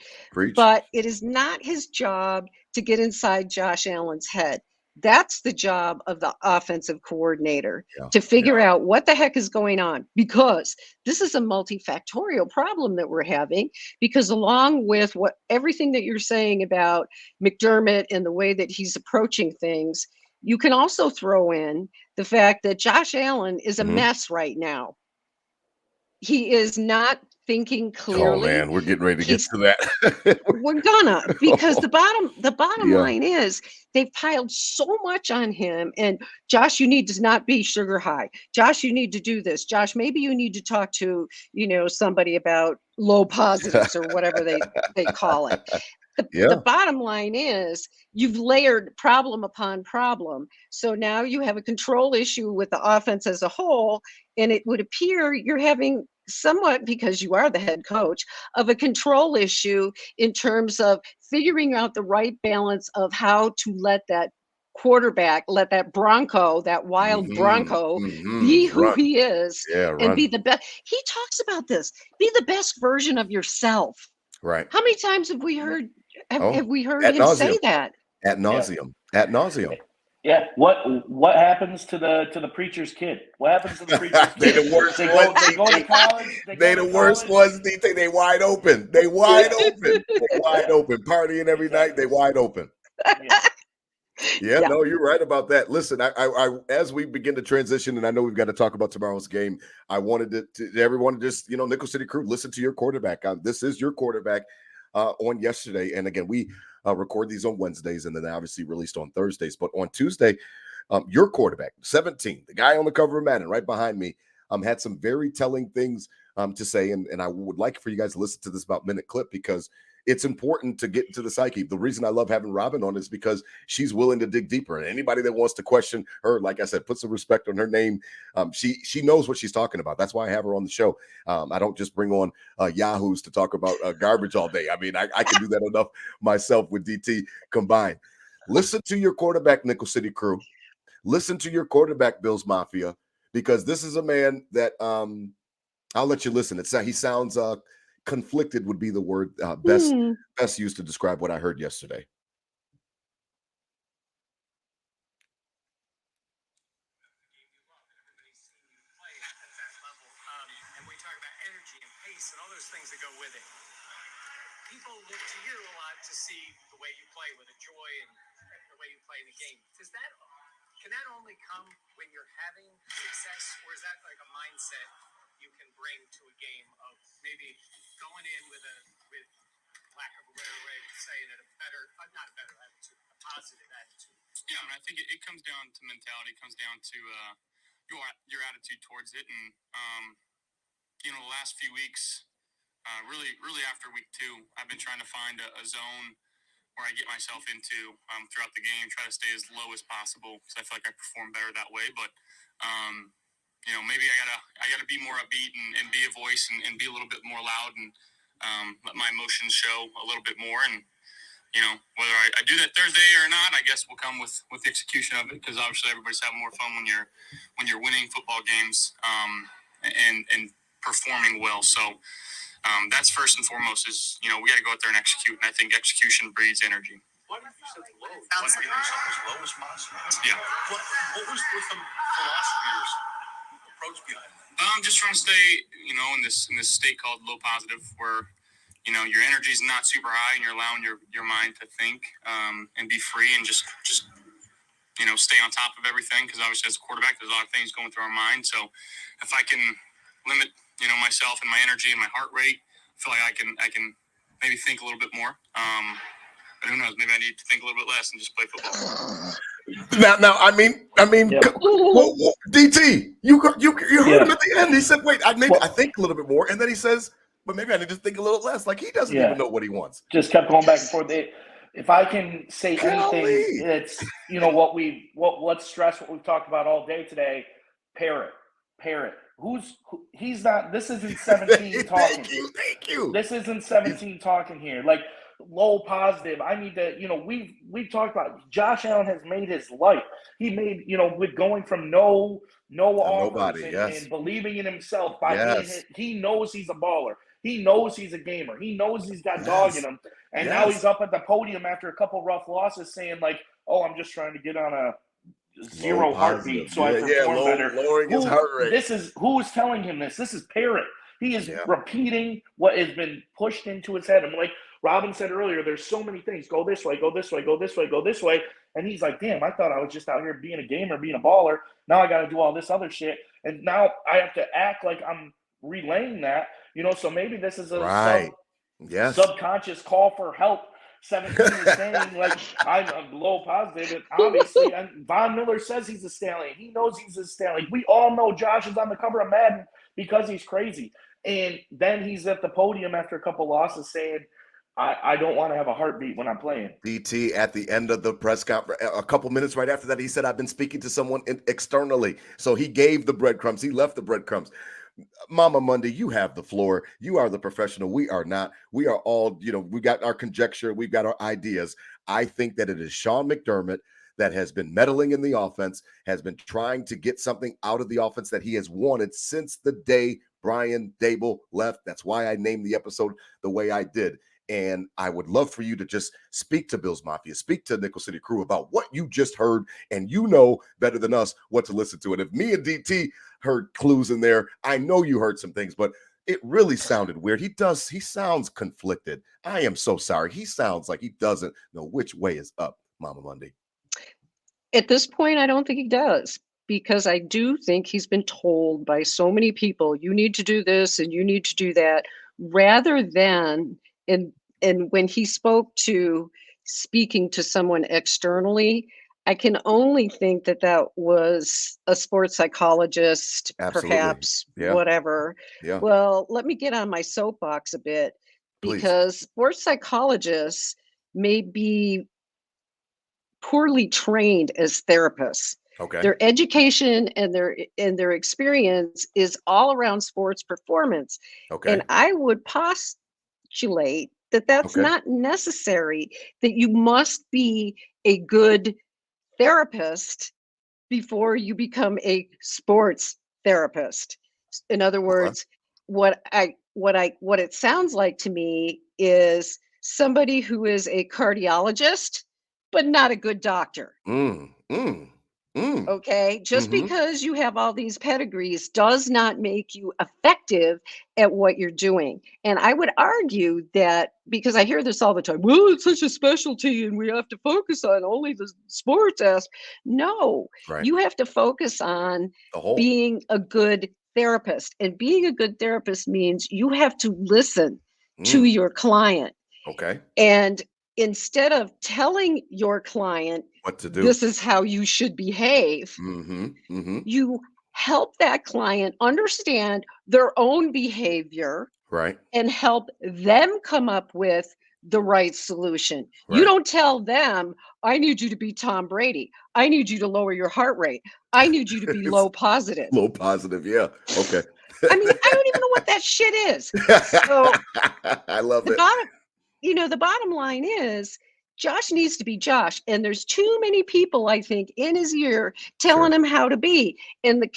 But it is not his job to get inside Josh Allen's head. That's the job of the offensive coordinator to figure out what the heck is going on, because this is a multifactorial problem that we're having, because along with everything that you're saying about McDermott and the way that he's approaching things, you can also throw in the fact that Josh Allen is a mess right now. He is not thinking clearly. Oh man, we're getting ready to get to that. We're gonna, because the bottom line is they've piled so much on him. And Josh, you need to not be sugar high. Josh, you need to do this. Josh, maybe you need to talk to, somebody about low positives or whatever they call it. The bottom line is you've layered problem upon problem. So now you have a control issue with the offense as a whole. And it would appear you're having somewhat, because you are the head coach, of a control issue in terms of figuring out the right balance of how to let that quarterback, let that Bronco, that wild Bronco, be who he is and be the best. He talks about this. Be the best version of yourself. Right. How many times have we heard have we heard him say that? Ad nauseum. Ad nauseum. Yeah. What happens to the preacher's kid? What happens to the preacher's kid? They the worst they go to college. They the worst ones. They wide open. They wide open. They wide open. Partying every night. They wide open. Yeah, no, you're right about that. Listen, I as we begin to transition, and I know we've got to talk about tomorrow's game, I wanted to everyone just, Nickel City crew, listen to your quarterback. This is your quarterback on yesterday. And again, we record these on Wednesdays and then obviously released on Thursdays. But on Tuesday, your quarterback, 17, the guy on the cover of Madden right behind me, had some very telling things to say. And I would like for you guys to listen to this about minute clip, because it's important to get into the psyche. The reason I love having Robyn on is because she's willing to dig deeper. And anybody that wants to question her, like I said, put some respect on her name. She knows what she's talking about. That's why I have her on the show. I don't just bring on yahoos to talk about garbage all day. I mean, I can do that enough myself with DT combined. Listen to your quarterback, Nickel City crew. Listen to your quarterback, Bills Mafia, because this is a man that I'll let you listen. He sounds conflicted would be the word best used to describe what I heard yesterday. And we talk about energy and pace and all those things that go with it. People look to you a lot to see the way you play with a joy and the way you play the game. Can that only come when you're having success, or is that like a mindset you can bring to a game of maybe going in with lack of a better way to say it, not a better attitude, a positive attitude? Yeah, I think it comes down to mentality. It comes down to your attitude towards it. And the last few weeks, really after week 2, I've been trying to find a zone where I get myself into throughout the game, try to stay as low as possible, because I feel like I perform better that way. But maybe I gotta be more upbeat and be a voice and be a little bit more loud and let my emotions show a little bit more. And whether I do that Thursday or not, I guess will come with the execution of it, because obviously everybody's having more fun when you're winning football games and performing well. So that's first and foremost is we got to go out there and execute, and I think execution breeds energy. Why did you set the low? Why did you set as low as possible? Yeah. What was the philosophy or approach behind that? I'm just trying to stay, in this state called low positive, where your energy is not super high and you're allowing your mind to think and be free and just stay on top of everything, because obviously as a quarterback there's a lot of things going through our mind. So if I can limit myself and my energy and my heart rate, I feel like I can maybe think a little bit more. But who knows? Maybe I need to think a little bit less and just play football. Now, I mean, DT, you heard him at the end. He said, "Wait, I think a little bit more," and then he says, "But maybe I need to think a little less." Like he doesn't even know what he wants. Just kept going back and forth. If I can say anything, it's let's stress what we've talked about all day today. Parrot. He's not. This isn't 17 talking. Thank you. This isn't 17 talking here. Like low positive. I need to. We've talked about Josh Allen has made his life. He made with going from no offers and believing in himself by he knows he's a baller. He knows he's a gamer. He knows he's got dog in him. And now he's up at the podium after a couple rough losses saying, like, oh, I'm just trying to get on a zero Low heartbeat positive. so I perform better. Lowering his heart rate. Who is telling him this? This is Parrot. He is Yeah. repeating what has been pushed into his head. And like Robyn said earlier, there's so many things. Go this way, go this way, go this way, go this way. And he's like, damn, I thought I was just out here being a gamer, being a baller. Now I got to do all this other shit. And now I have to act like I'm relaying that, so maybe this is a subconscious call for help. 17 is saying, like, I'm low positive. And obviously, Von Miller says he's a stallion. He knows he's a stallion. We all know Josh is on the cover of Madden because he's crazy. And then he's at the podium after a couple losses saying, I don't want to have a heartbeat when I'm playing. DT at the end of the press conference, a couple minutes right after that, he said, I've been speaking to someone externally. So he gave the breadcrumbs. He left the breadcrumbs. Mama Mundy, you have the floor. You are the professional. We are not. We are all, we got our conjecture. We've got our ideas. I think that it is Sean McDermott that has been meddling in the offense, has been trying to get something out of the offense that he has wanted since the day Brian Daboll left. That's why I named the episode the way I did. And I would love for you to just speak to Bills Mafia, speak to Nickel City Crew about what you just heard, and you know better than us what to listen to. And if me and DT heard clues in there, I know you heard some things, but it really sounded weird. He sounds conflicted. I am so sorry. He sounds like he doesn't know which way is up, Mama Mundy. At this point, I don't think he does, because I do think he's been told by so many people, you need to do this and you need to do that, rather than and when he spoke to speaking to someone externally, I can only think that was a sports psychologist, Absolutely. perhaps, Yeah. whatever. Yeah. Well, let me get on my soapbox a bit, because sports psychologists may be poorly trained as therapists. Okay. Their education and their experience is all around sports performance. Okay. And I would postulate that that's not necessary, that you must be a good therapist before you become a sports therapist. In other words, what it sounds like to me is somebody who is a cardiologist but not a good doctor. Okay, just because you have all these pedigrees does not make you effective at what you're doing. And I would argue that, because I hear this all the time, well, it's such a specialty and we have to focus on only the sports aspect. No, you have to focus on being a good therapist. And being a good therapist means you have to listen to your client. Okay. And instead of telling your client what to do, this is how you should behave, you help that client understand their own behavior, and help them come up with the right solution. You don't tell them, I need you to be Tom Brady. I need you to lower your heart rate. I need you to be low positive. Low positive, yeah. Okay. I mean, I don't even know what that shit is. So I love it. The bottom line is Josh needs to be Josh. And there's too many people, I think, in his ear telling him how to be. And the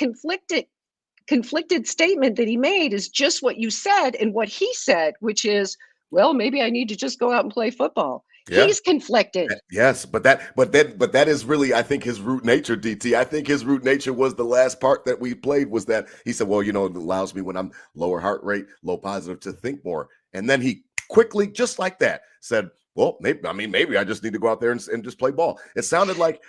conflicted statement that he made is just what you said and what he said, which is, well, maybe I need to just go out and play football. Yeah. He's conflicted. Yes, but that is really, I think, his root nature, DT. I think his root nature was the last part that we played, was that he said, well, it allows me, when I'm lower heart rate, low positive, to think more. And then he quickly, just like that, said, well, maybe I just need to go out there and just play ball. It sounded like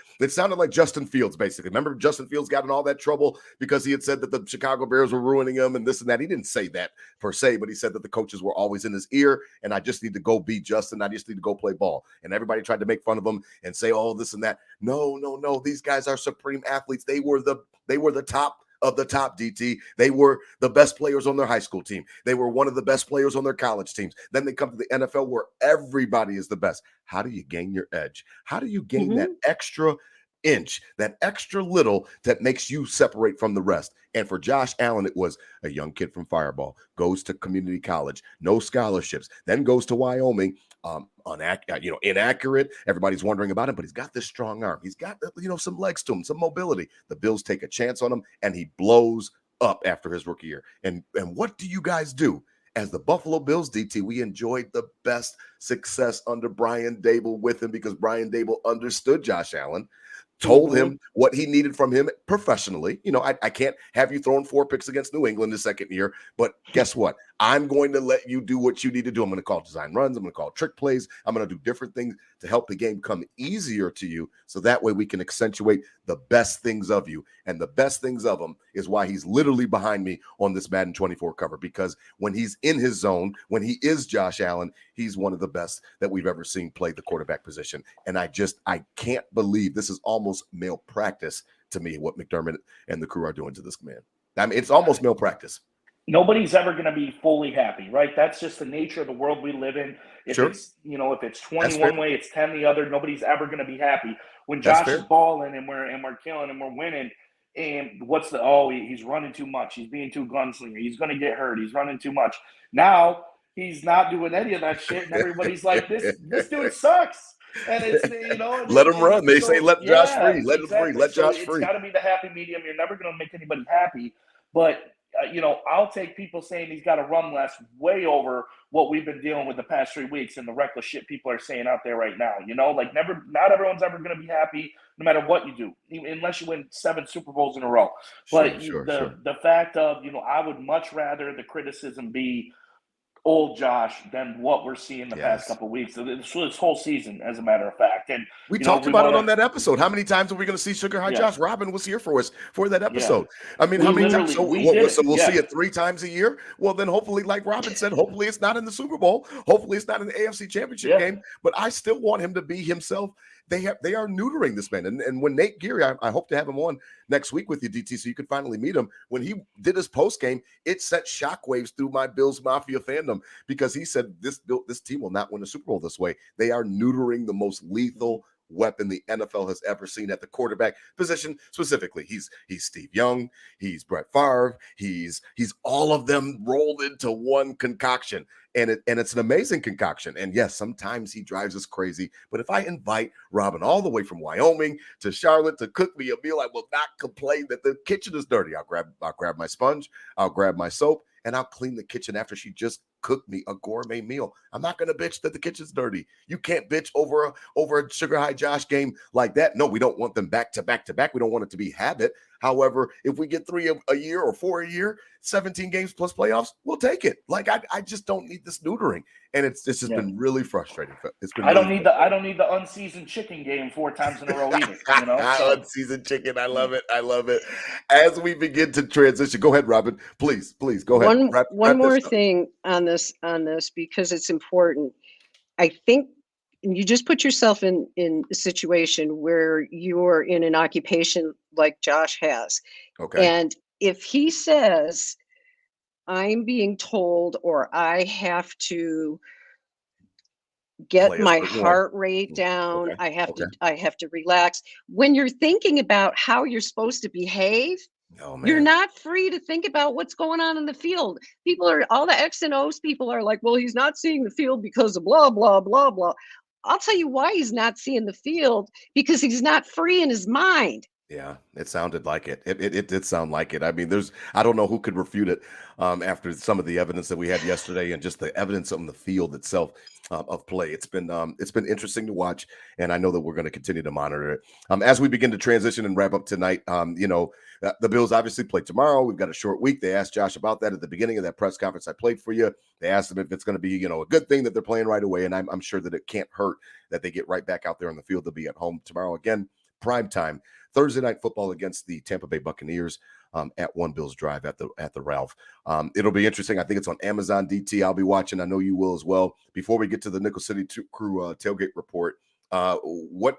Justin Fields, basically. Remember, Justin Fields got in all that trouble because he had said that the Chicago Bears were ruining him and this and that. He didn't say that per se, but he said that the coaches were always in his ear, and I just need to go be Justin. I just need to go play ball. And everybody tried to make fun of him and say, oh, this and that. No. These guys are supreme athletes. They were the top of the top, DT. They were the best players on their high school team. They were one of the best players on their college teams. Then they come to the NFL where everybody is the best. How do you gain your edge? How do you gain that extra inch, that extra little that makes you separate from the rest? And for Josh Allen, it was a young kid from Fireball, goes to community college, no scholarships, then goes to Wyoming, inaccurate. Everybody's wondering about him, but he's got this strong arm. He's got, some legs to him, some mobility. The Bills take a chance on him, and he blows up after his rookie year. And what do you guys do as the Buffalo Bills, DT, we enjoyed the best success under Brian Daboll with him because Brian Daboll understood Josh Allen, told him what he needed from him professionally. You know, I can't have you throwing 4 picks against New England the second year, but guess what? I'm going to let you do what you need to do. I'm going to call design runs. I'm going to call trick plays. I'm going to do different things to help the game come easier to you. So that way we can accentuate the best things of you. And the best things of him is why he's literally behind me on this Madden 24 cover, because when he's in his zone, when he is Josh Allen, he's one of the best that we've ever seen play the quarterback position. And I can't believe this is almost malpractice to me, what McDermott and the crew are doing to this man. I mean, it's almost malpractice. Nobody's ever going to be fully happy, right? That's just the nature of the world we live in. If it's, you know, if it's 20 one way, it's 10 the other. Nobody's ever going to be happy. When Josh is balling and we're killing and we're winning, and he's running too much. He's being too gunslinger. He's going to get hurt. He's running too much. Now he's not doing any of that shit, and everybody's like, this dude sucks. And it's, you know, let him run. They say let Josh free. Let him free. Let Josh free. It's got to be the happy medium. You're never going to make anybody happy, but. You know, I'll take people saying he's got to run less way over what we've been dealing with the past 3 weeks and the reckless shit people are saying out there right now. You know, like not everyone's ever going to be happy no matter what you do, unless you win 7 Super Bowls in a row. But the fact of, you know, I would much rather the criticism be old Josh than what we're seeing the past couple of weeks. This whole season, as a matter of fact. And we talked about it on that episode. How many times are we going to see Sugar High Josh? Robyn was here for us for that episode. I mean, how many times? So we'll see it 3 times a year. Well, then hopefully, like Robyn said, hopefully it's not in the Super Bowl. Hopefully it's not in the AFC Championship game. But I still want him to be himself. They are neutering this man. And when Nate Geary, I hope to have him on next week with you, DT, so you can finally meet him. When he did his post game, it sent shockwaves through my Bills Mafia fandom because he said this team will not win a Super Bowl this way. They are neutering the most lethal weapon the NFL has ever seen at the quarterback position. Specifically, he's Steve Young, he's Brett Favre, he's all of them rolled into one concoction. And it's an amazing concoction. And yes, sometimes he drives us crazy. But if I invite Robyn all the way from Wyoming to Charlotte to cook me a meal, I will not complain that the kitchen is dirty. I'll grab my sponge, I'll grab my soap, and I'll clean the kitchen after she just cooked me a gourmet meal. I'm not going to bitch that the kitchen's dirty. You can't bitch over a Sugar High Josh game like that. No, we don't want them back to back to back. We don't want it to be habit. However, if we get 3 a year or 4 a year, 17 games plus playoffs, we'll take it. Like I just don't need this neutering, and it's just been really frustrating. It's been. I don't need the unseasoned chicken game 4 times in a row either. You know, unseasoned chicken. I love it. I love it. As we begin to transition, go ahead, Robyn. Please go ahead. One more thing on this because it's important. I think you just put yourself in a situation where you're in an occupation like Josh has. Okay. And if he says, I'm being told, or I have to get my heart rate down, I have to relax. When you're thinking about how you're supposed to behave, you're not free to think about what's going on in the field. All the X and O's people are like, well, he's not seeing the field because of blah, blah, blah, blah. I'll tell you why he's not seeing the field, because he's not free in his mind. Yeah, it sounded like it. It did sound like it. I mean, I don't know who could refute it after some of the evidence that we had yesterday and just the evidence on the field itself of play. It's been interesting to watch, and I know that we're going to continue to monitor it. As we begin to transition and wrap up tonight, the Bills obviously play tomorrow. We've got a short week. They asked Josh about that at the beginning of that press conference I played for you. They asked him if it's going to be, a good thing that they're playing right away, and I'm sure that it can't hurt that they get right back out there on the field. They'll be at home tomorrow again, prime time. Thursday night football against the Tampa Bay Buccaneers at One Bills Drive at the Ralph. It'll be interesting. I think it's on Amazon, DT. I'll be watching. I know you will as well. Before we get to the Nickel City Crew tailgate report, what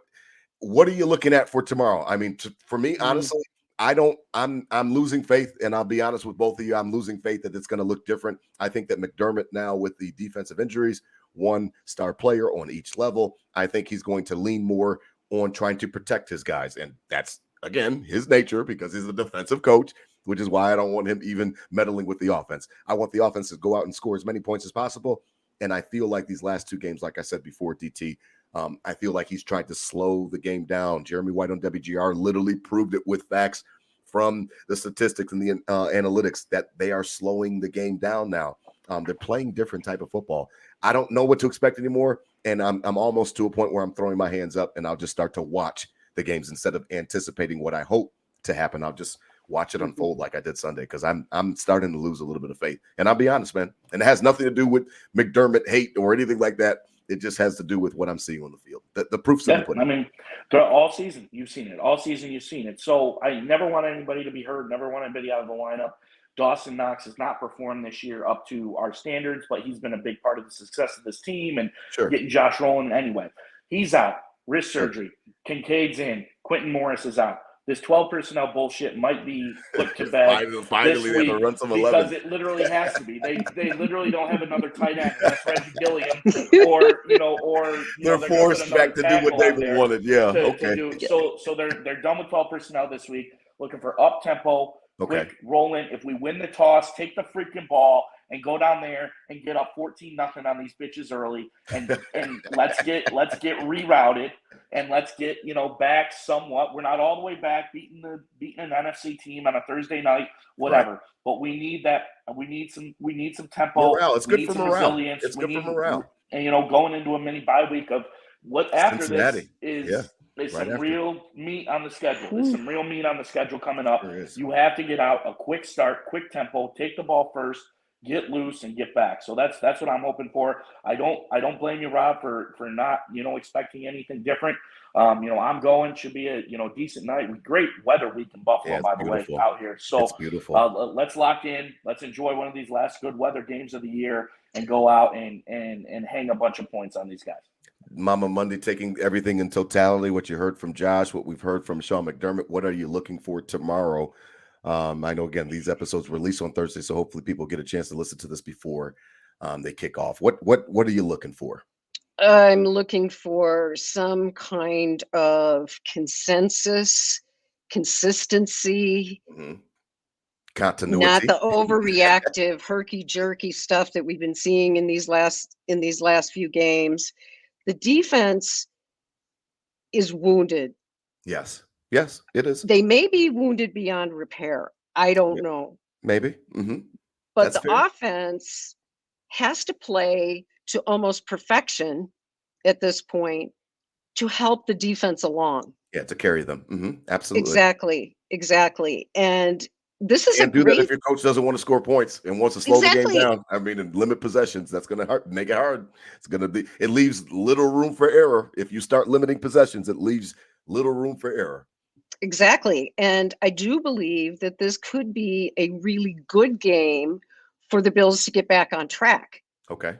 are you looking at for tomorrow? I mean, for me, honestly, I'm losing faith, and I'll be honest with both of you. I'm losing faith that it's going to look different. I think that McDermott now, with the defensive injuries, one star player on each level, I think he's going to lean more on trying to protect his guys. And that's, again, his nature, because he's a defensive coach, which is why I don't want him even meddling with the offense. I want the offense to go out and score as many points as possible. And I feel like these last 2 games, like I said before, DT, I feel like he's tried to slow the game down. Jeremy White on WGR literally proved it with facts from the statistics and the analytics that they are slowing the game down now. They're playing different type of football. I don't know what to expect anymore, and I'm almost to a point where I'm throwing my hands up, and I'll just start to watch the games instead of anticipating what I hope to happen. I'll just watch it unfold like I did Sunday, because I'm starting to lose a little bit of faith. And I'll be honest, man, and it has nothing to do with McDermott hate or anything like that. It just has to do with what I'm seeing on the field. The proof's in the pudding. I mean, all season you've seen it. All season you've seen it. So I never want anybody to be hurt. Never want anybody out of the lineup. Dawson Knox has not performed this year up to our standards, but he's been a big part of the success of this team and getting Josh rolling anyway. He's out. Wrist surgery. Kincaid's in. Quentin Morris is out. This 12 personnel bullshit might be put to bed Finally, this week run some because it literally has to be. They literally don't have another tight end. That's Reggie Gilliam, or they're forced back to do what they wanted. Yeah, So they're done with 12 personnel this week. Looking for up tempo, quick rolling. If we win the toss, take the freaking ball and go down there and get up 14-0 on these bitches early, and let's get rerouted. And let's get back somewhat. We're not all the way back, beating an NFC team on a Thursday night, whatever. Right. But we need that. We need some tempo. Morale. It's good for morale. Resilience. It's good for morale. And going into a mini bye week of what after Cincinnati. This is some real meat on the schedule. There's some real meat on the schedule coming up. You have to get out a quick start, quick tempo, take the ball first, get loose and get back. So that's what I'm hoping for. I don't blame you, Rob, for not expecting anything different. I'm going. Should be a decent night. Great weather week in Buffalo, by the way, out here. So it's beautiful. Let's lock in. Let's enjoy one of these last good weather games of the year and go out and hang a bunch of points on these guys. Mama Mundy, taking everything in totality, what you heard from Josh, what we've heard from Sean McDermott, what are you looking for tomorrow? I know, again, these episodes release on Thursday, so hopefully people get a chance to listen to this before they kick off. What are you looking for? I'm looking for some kind of consensus, consistency, continuity, not the overreactive, herky-jerky stuff that we've been seeing in these last few games. The defense is wounded. Yes, it is. They may be wounded beyond repair. I don't know. Maybe. But That's the fair. offense has to play to almost perfection at this point to help the defense along. Yeah, to carry them. Absolutely. Exactly. And this is that if your coach doesn't want to score points and wants to slow the game down. I mean, and limit possessions, that's going to make it hard. It leaves little room for error. If you start limiting possessions, it leaves little room for error. Exactly. And I do believe that this could be a really good game for the Bills to get back on track. Okay.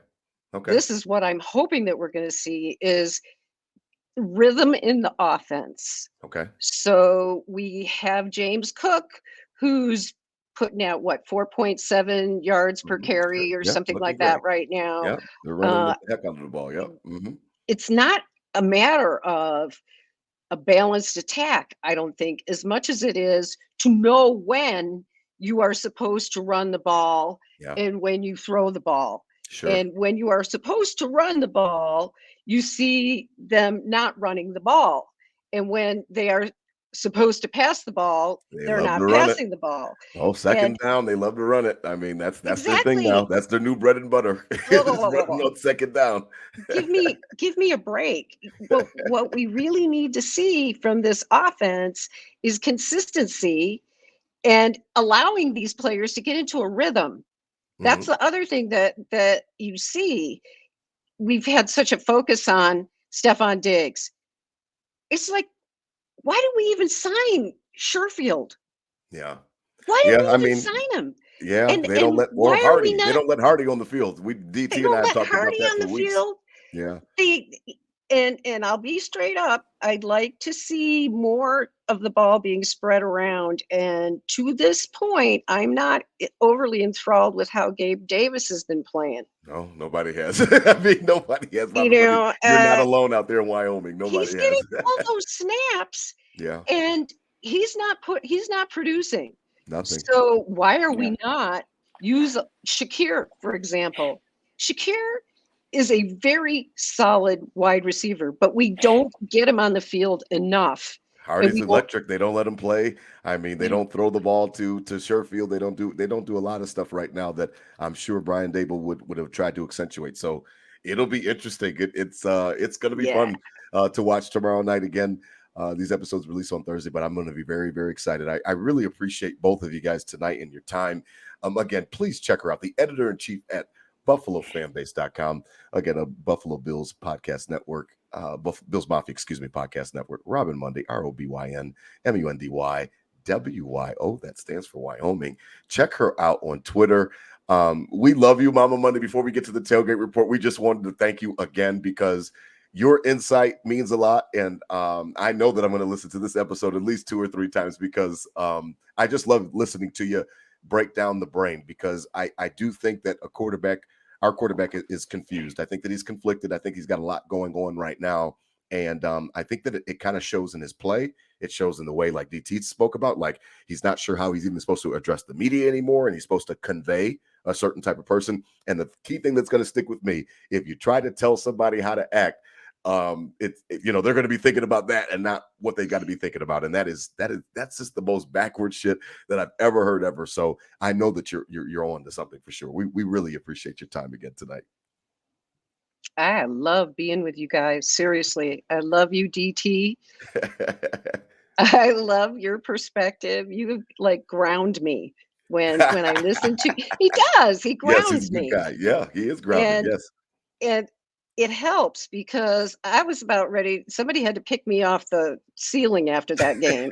This is what I'm hoping that we're going to see is rhythm in the offense. Okay. So we have James Cook, who's putting out 4.7 yards per carry or something like that right now. Yeah, they're running the heck out of the ball. Yeah. It's not a matter of a balanced attack, I don't think, as much as it is to know when you are supposed to run the ball and when you throw the ball. Sure. And when you are supposed to run the ball, you see them not running the ball. And when they are supposed to pass the ball, they're not passing the ball. Oh, second down, they love to run it. I mean, that's their thing now. That's their new bread and butter. On second down. Give me a break. What we really need to see from this offense is consistency and allowing these players to get into a rhythm. That's the other thing that you see. We've had such a focus on Stephon Diggs. It's like, why did we even sign Sherfield? Yeah. Why did we even sign him? Yeah, they don't let Hardy. They don't let Hardy on the field. DT and I talked about that for weeks. Yeah. And I'll be straight up. I'd like to see more of the ball being spread around. And to this point, I'm not overly enthralled with how Gabe Davis has been playing. No, nobody has. I mean, nobody has. You're not alone out there in Wyoming. Nobody has. He's getting all those snaps. Yeah. And he's not producing. Nothing. So why are we not use Shakir, for example? Shakir is a very solid wide receiver, but we don't get him on the field enough. Hardy's electric. They don't let him play. I mean, they don't throw the ball to Sherfield. They don't do a lot of stuff right now that I'm sure Brian Daboll would have tried to accentuate. So it'll be interesting. It's going to be fun to watch tomorrow night again. These episodes release on Thursday, but I'm going to be very, very excited. I really appreciate both of you guys tonight and your time. Again, please check her out, the editor-in-chief at BuffaloFanbase.com. Again, a Buffalo Bills podcast network, Bills Mafia, podcast network. Robyn Mundy, ROBYN MUNDY WYO. That stands for Wyoming. Check her out on Twitter. We love you, Mama Monday. Before we get to the tailgate report, we just wanted to thank you again because your insight means a lot. And I know that I'm going to listen to this episode at least 2 or 3 times because I just love listening to you break down the brain, because I do think that our quarterback is confused. I think that he's conflicted. I think he's got a lot going on right now. And I think that it kind of shows in his play. It shows in the way, like DT spoke about, like he's not sure how he's even supposed to address the media anymore. And he's supposed to convey a certain type of person. And the key thing that's going to stick with me, if you try to tell somebody how to act, they're going to be thinking about that and not what they got to be thinking about. And that's just the most backward shit that I've ever heard ever. So I know that you're on to something for sure. We really appreciate your time again tonight. I love being with you guys. Seriously, I love you, DT. I love your perspective. You like ground me when I listen to. He does. He grounds he's a good me. guy. Yeah, he is grounded. And it helps because I was about ready. Somebody had to pick me off the ceiling after that game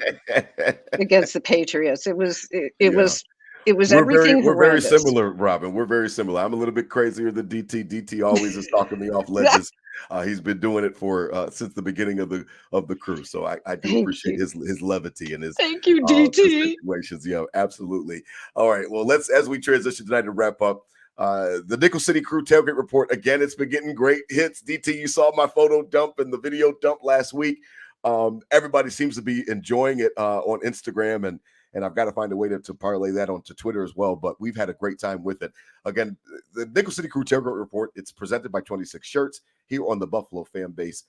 against the Patriots. It was everything. We're very similar, Robyn. We're very similar. I'm a little bit crazier than DT. DT always is talking me off ledges. He's been doing it for since the beginning of the crew. So I do appreciate his levity and his thank you, DT. Situations. Yeah, absolutely. All right. Well, as we transition tonight to wrap up. The Nickel City Crew Tailgate Report. Again, it's been getting great hits. DT, you saw my photo dump and the video dump last week. Everybody seems to be enjoying it on Instagram, and I've got to find a way to parlay that onto Twitter as well. But we've had a great time with it. Again, the Nickel City Crew Tailgate Report, it's presented by 26 Shirts here on the Buffalo Fan Base.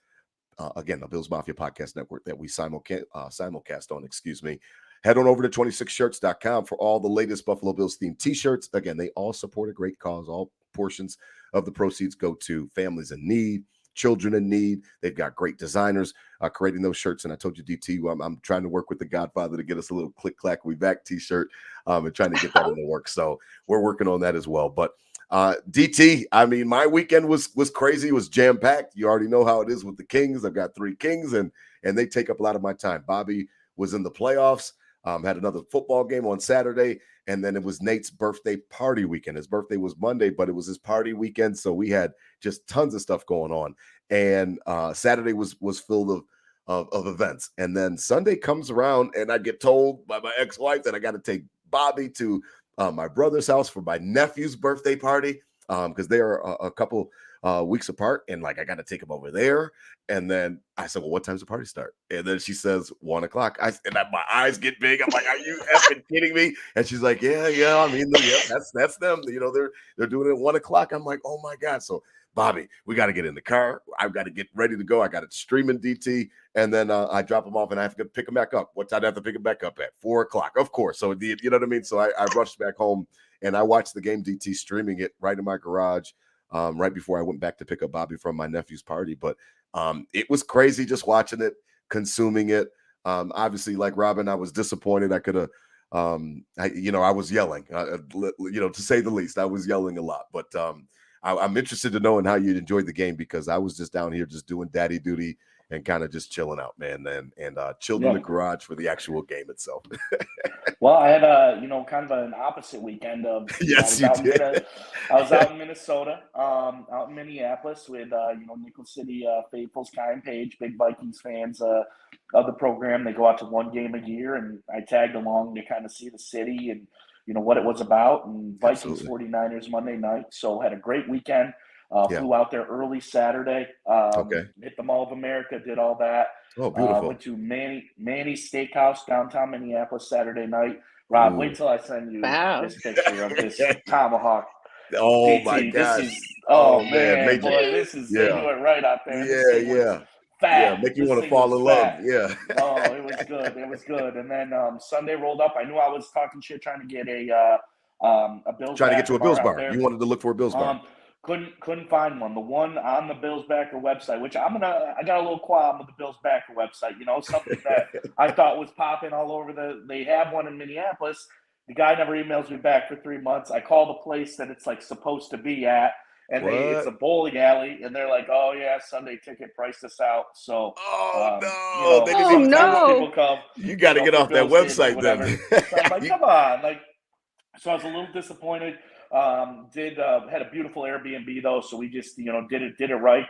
Again, the Bills Mafia podcast network that we simulcast on, Head on over to 26shirts.com for all the latest Buffalo Bills themed t-shirts. Again, they all support a great cause. All portions of the proceeds go to families in need, children in need. They've got great designers creating those shirts. And I told you, DT, I'm trying to work with the Godfather to get us a little click clack we back t-shirt and trying to get that in the works. So we're working on that as well. But DT, I mean, my weekend was crazy. It was jam-packed. You already know how it is with the Kings. I've got 3 Kings and they take up a lot of my time. Bobby was in the playoffs. Had another football game on Saturday, and then it was Nate's birthday party weekend. His birthday was Monday, but it was his party weekend, so we had just tons of stuff going on. And Saturday was filled of events. And then Sunday comes around, and I get told by my ex-wife that I got to take Bobby to my brother's house for my nephew's birthday party because they are a couple weeks apart, and like I got to take him over there. And then I said, well, what time's the party start? And then she says 1:00. My eyes get big. I'm like, are you effing kidding me? And she's like, yeah. I mean, that's them. You know, they're doing it at 1:00. I'm like, oh my God. So Bobby, we got to get in the car. I've got to get ready to go. I got it streaming DT. And then I drop him off and I have to pick him back up. What time do I have to pick him back up at? 4:00, of course. So you know what I mean? So I rushed back home and I watched the game, DT streaming it right in my garage. Right before I went back to pick up Bobby from my nephew's party. But it was crazy just watching it, consuming it. Obviously, like Robyn, I was disappointed. I could have, I was yelling, to say the least. I was yelling a lot. But I'm interested to know how you enjoyed the game because I was just down here just doing daddy duty and kind of just chilling out, man, and chilled in the garage for the actual game itself. Well, I had kind of an opposite weekend of. Yes, you did. I was out in Minnesota, out in Minneapolis with Nickel City faithfuls, Kai and Paige, big Vikings fans of the program. They go out to one game a year, and I tagged along to kind of see the city and what it was about. And Vikings 49ers Monday night, so had a great weekend. Flew out there early Saturday. Hit the Mall of America, did all that. Oh, beautiful. Went to Manny's Steakhouse downtown Minneapolis Saturday night. Rob, wait till I send you this picture of this tomahawk. Oh, DT, my God. This is, man, major. boy, this is, they do it right out there. Yeah. fat. make you This want to thing fall was in love. fat. Yeah. Oh, it was good. It was good. And then Sunday rolled up. I knew I was talking shit trying to get a Bills Trying to get to a bar Bills out bar. there. You wanted to look for a Bills bar. Couldn't find one. The one on the Bills Backer website, which I got a little qualm with the Bills Backer website. You know, something that I thought was popping all over they have one in Minneapolis. The guy never emails me back for 3 months. I call the place that it's like supposed to be at, and it's a bowling alley, and they're like, "Oh yeah, Sunday ticket, price this out." So, no, they didn't even tell you. people come. You got to get off that website then. So I'm like, come on, like. So I was a little disappointed. Had a beautiful Airbnb though, so we just did it right.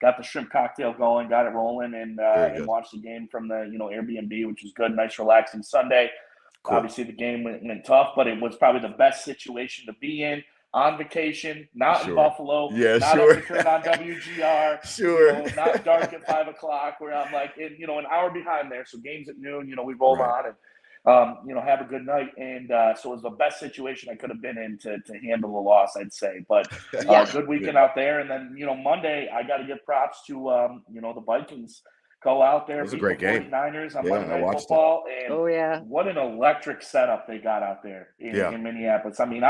Got the shrimp cocktail going, got it rolling, and watched the game from the Airbnb, which was good. Nice, relaxing Sunday. Cool. Obviously, the game went tough, but it was probably the best situation to be in on vacation, not in Buffalo, not up to turn on WGR, not dark at 5 o'clock, where I'm like, an hour behind there. So games at noon, we roll on and have a good night. And so it was the best situation I could have been in to handle the loss, I'd say. But good weekend out there. And then, Monday, I got to give props to, the Vikings. Go out there, beat the 49ers on Monday Night Football. And what an electric setup they got out there in Minneapolis. I mean,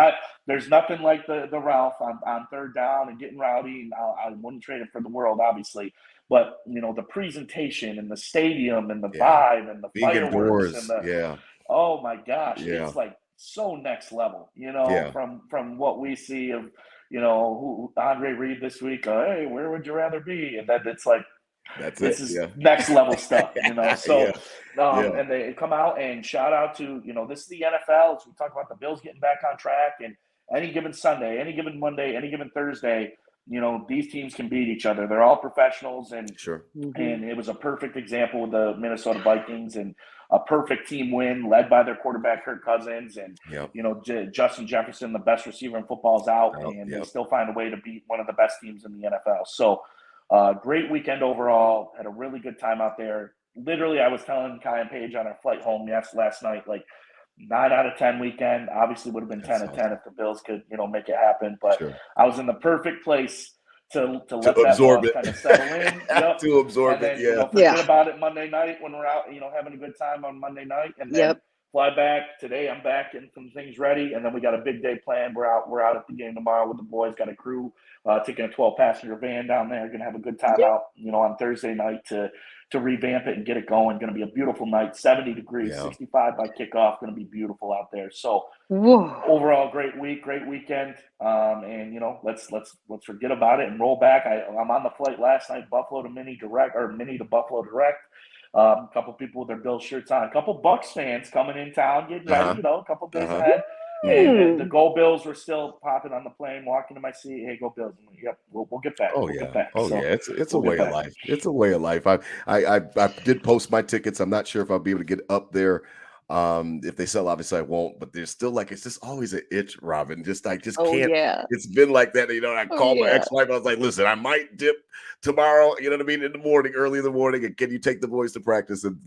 there's nothing like the Ralph on third down and getting rowdy. And I wouldn't trade it for the world, obviously. But, the presentation and the stadium and the vibe and the fireworks and the oh my gosh, it's like so next level, from what we see of, who Andre Reed this week. Hey, where would you rather be? And then it's like, this is next level stuff, So, and they come out and shout out to, this is the NFL. So we talk about the Bills getting back on track, and any given Sunday, any given Monday, any given Thursday, these teams can beat each other. They're all professionals, and and it was a perfect example with the Minnesota Vikings, and a perfect team win led by their quarterback Kirk Cousins, and Justin Jefferson, the best receiver in football, is out, and they still find a way to beat one of the best teams in the NFL. So. Great weekend overall. Had a really good time out there. Literally, I was telling Kai and Paige on our flight home last night, like 9 out of 10 weekend. Obviously, would have been 10 out of 10 if the Bills could, make it happen. But I was in the perfect place to let that loss kind of settle in. To absorb and then, it, forget about it Monday night when we're out, having a good time on Monday night, and then fly back. Today I'm back getting some things ready, and then we got a big day planned. We're out at the game tomorrow with the boys. Got a crew taking a 12-passenger van down there. Gonna have a good time out, on Thursday night to revamp it and get it going. Gonna be a beautiful night. 70 degrees, 65 by kickoff. Gonna be beautiful out there. So overall, great week, great weekend. And let's forget about it and roll back. I'm on the flight last night, Buffalo to Mini to Buffalo direct. A couple people with their Bills shirts on, a couple Bucks fans coming in town, getting ready, a couple days ahead. And the Go Bills were still popping on the plane, walking to my seat. Hey, Go Bills! Like, yep, we'll get back. Get back. It's a way of life. It's a way of life. I did post my tickets. I'm not sure if I'll be able to get up there. If they sell, obviously I won't. But there's still it's just always an itch, Robyn. I just can't. It's been like that. I called my ex-wife. I was like, listen, I might dip tomorrow. You know what I mean? In the morning, early in the morning. And can you take the boys to practice? And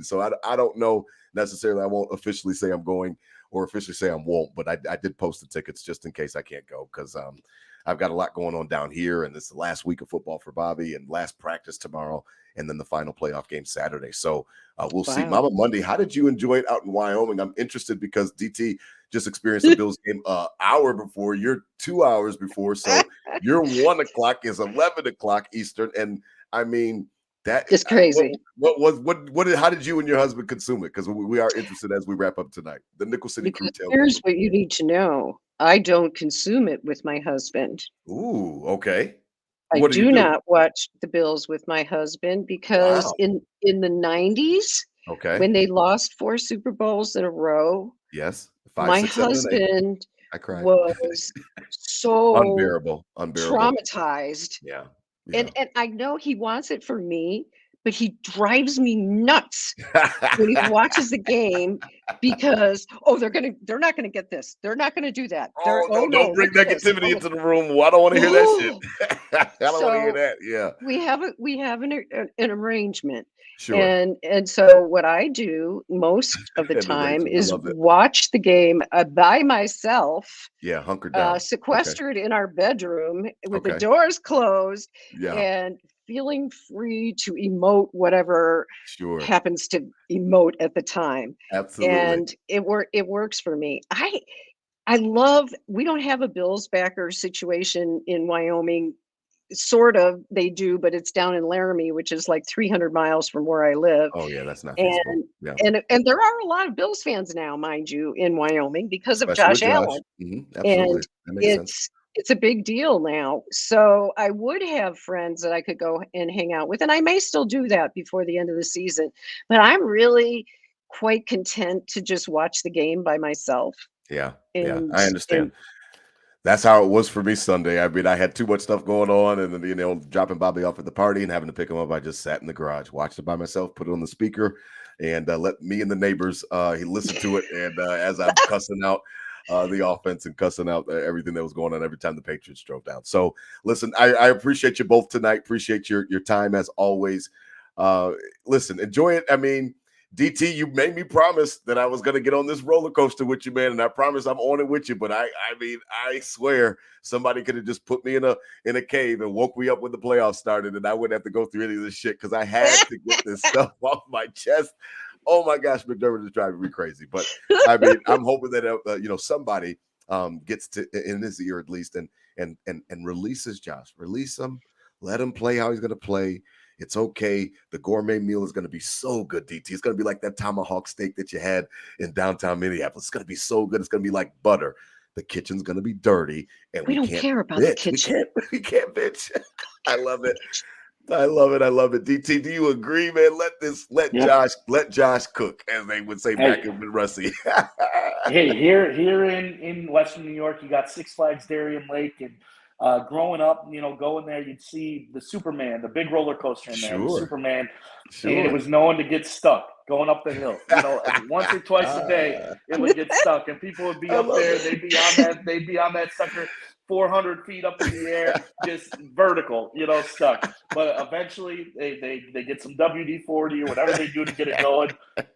so I don't know necessarily. I won't officially say I'm going, or officially say I won't, but I did post the tickets just in case I can't go, because I've got a lot going on down here, and it's the last week of football for Bobby, and last practice tomorrow, and then the final playoff game Saturday. So we'll see. Mama Mundy, how did you enjoy it out in Wyoming? I'm interested because DT just experienced the Bills game an hour before. You're 2 hours before, so your 1 o'clock is 11 o'clock Eastern, and I mean. That is crazy. How did you and your husband consume it? Because we are interested as we wrap up tonight. The Nickel City Crew. Here's what you need to know. I don't consume it with my husband. Ooh, okay. I do not watch the Bills with my husband because in the 90s, when they lost 4 Super Bowls in a row, 5, my 6, 7, husband I cried. was so unbearable, traumatized. And I know he wants it for me, but he drives me nuts when he watches the game because they're not gonna get this. They're not gonna do that. Don't bring negativity into the room. Well, I don't want to hear that shit. I don't want to hear that. Yeah. We have an arrangement. Sure. And so what I do most of the time is watch the game by myself. Yeah, hunkered down. Sequestered in our bedroom with the doors closed and feeling free to emote whatever Sure. happens to emote at the time. Absolutely. And it works for me. I love, we don't have a Bills backer situation in Wyoming. Sort of, they do, but it's down in Laramie, which is like 300 miles from where I live. Oh, yeah, that's not feasible. And Yeah. and there are a lot of Bills fans now, mind you, in Wyoming because of Especially with Josh Josh. Allen. Absolutely. And That makes sense. it's a big deal now. So I would have friends that I could go and hang out with, and I may still do that before the end of the season. But I'm really quite content to just watch the game by myself. Yeah. Yeah. And I understand. That's how it was for me Sunday. I mean, I had too much stuff going on, and then, dropping Bobby off at the party and having to pick him up. I just sat in the garage, watched it by myself, put it on the speaker, and let me and the neighbors he listened to it. And as I'm cussing out the offense and cussing out everything that was going on every time the Patriots drove down. So, listen, I appreciate you both tonight. Appreciate your time as always. Listen, enjoy it. I mean, DT, you made me promise that I was going to get on this roller coaster with you, man, and I promise I'm on it with you. But I mean, I swear somebody could have just put me in a cave and woke me up when the playoffs started, and I wouldn't have to go through any of this shit because I had to get this stuff off my chest. Oh my gosh, McDermott is driving me crazy. But I mean, I'm hoping that somebody gets to in his ear at least and releases Josh, release him, let him play how he's going to play. It's okay. The gourmet meal is going to be so good, DT. It's going to be like that tomahawk steak that you had in downtown Minneapolis. It's going to be so good. It's going to be like butter. The kitchen's going to be dirty, and we don't can't care about bitch. the kitchen. We can't bitch. I love it. I love it. I love it. DT, do you agree, man? Let Josh cook, as they would say back in Russie. Hey, here in Western New York, you got Six Flags Darien Lake, and growing up, going there, you'd see the Superman, the big roller coaster in there, the Superman, and it was known to get stuck going up the hill. Once or twice a day, it would get stuck, and people would be up there. They'd be on that sucker 400 feet up in the air, just vertical, stuck. But eventually, they get some WD-40 or whatever they do to get it going,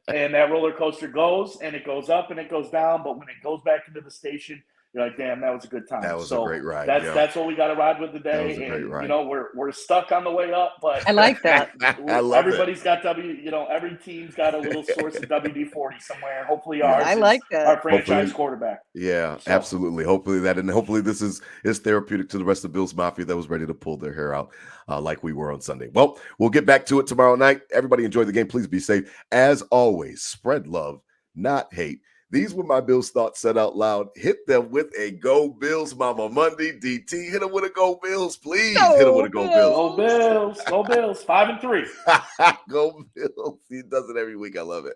and that roller coaster goes, and it goes up and it goes down. But when it goes back into the station, you're like, damn, that was a good time. That was a great ride. That's what we got to ride with today. That was a great ride. We're stuck on the way up, but I like that. Everybody's got every team's got a little source of WD-40 somewhere. Hopefully ours I like is that. our franchise quarterback. Yeah, absolutely. Hopefully this is therapeutic to the rest of Bills Mafia that was ready to pull their hair out like we were on Sunday. Well, we'll get back to it tomorrow night. Everybody enjoy the game. Please be safe. As always, spread love, not hate. These were my Bills thoughts said out loud. Hit them with a Go Bills, Mama Monday. DT, hit them with a Go Bills, please. Hit them with a Go Bills. Go Bills. Go Bills. 5-3. Go Bills. He does it every week. I love it.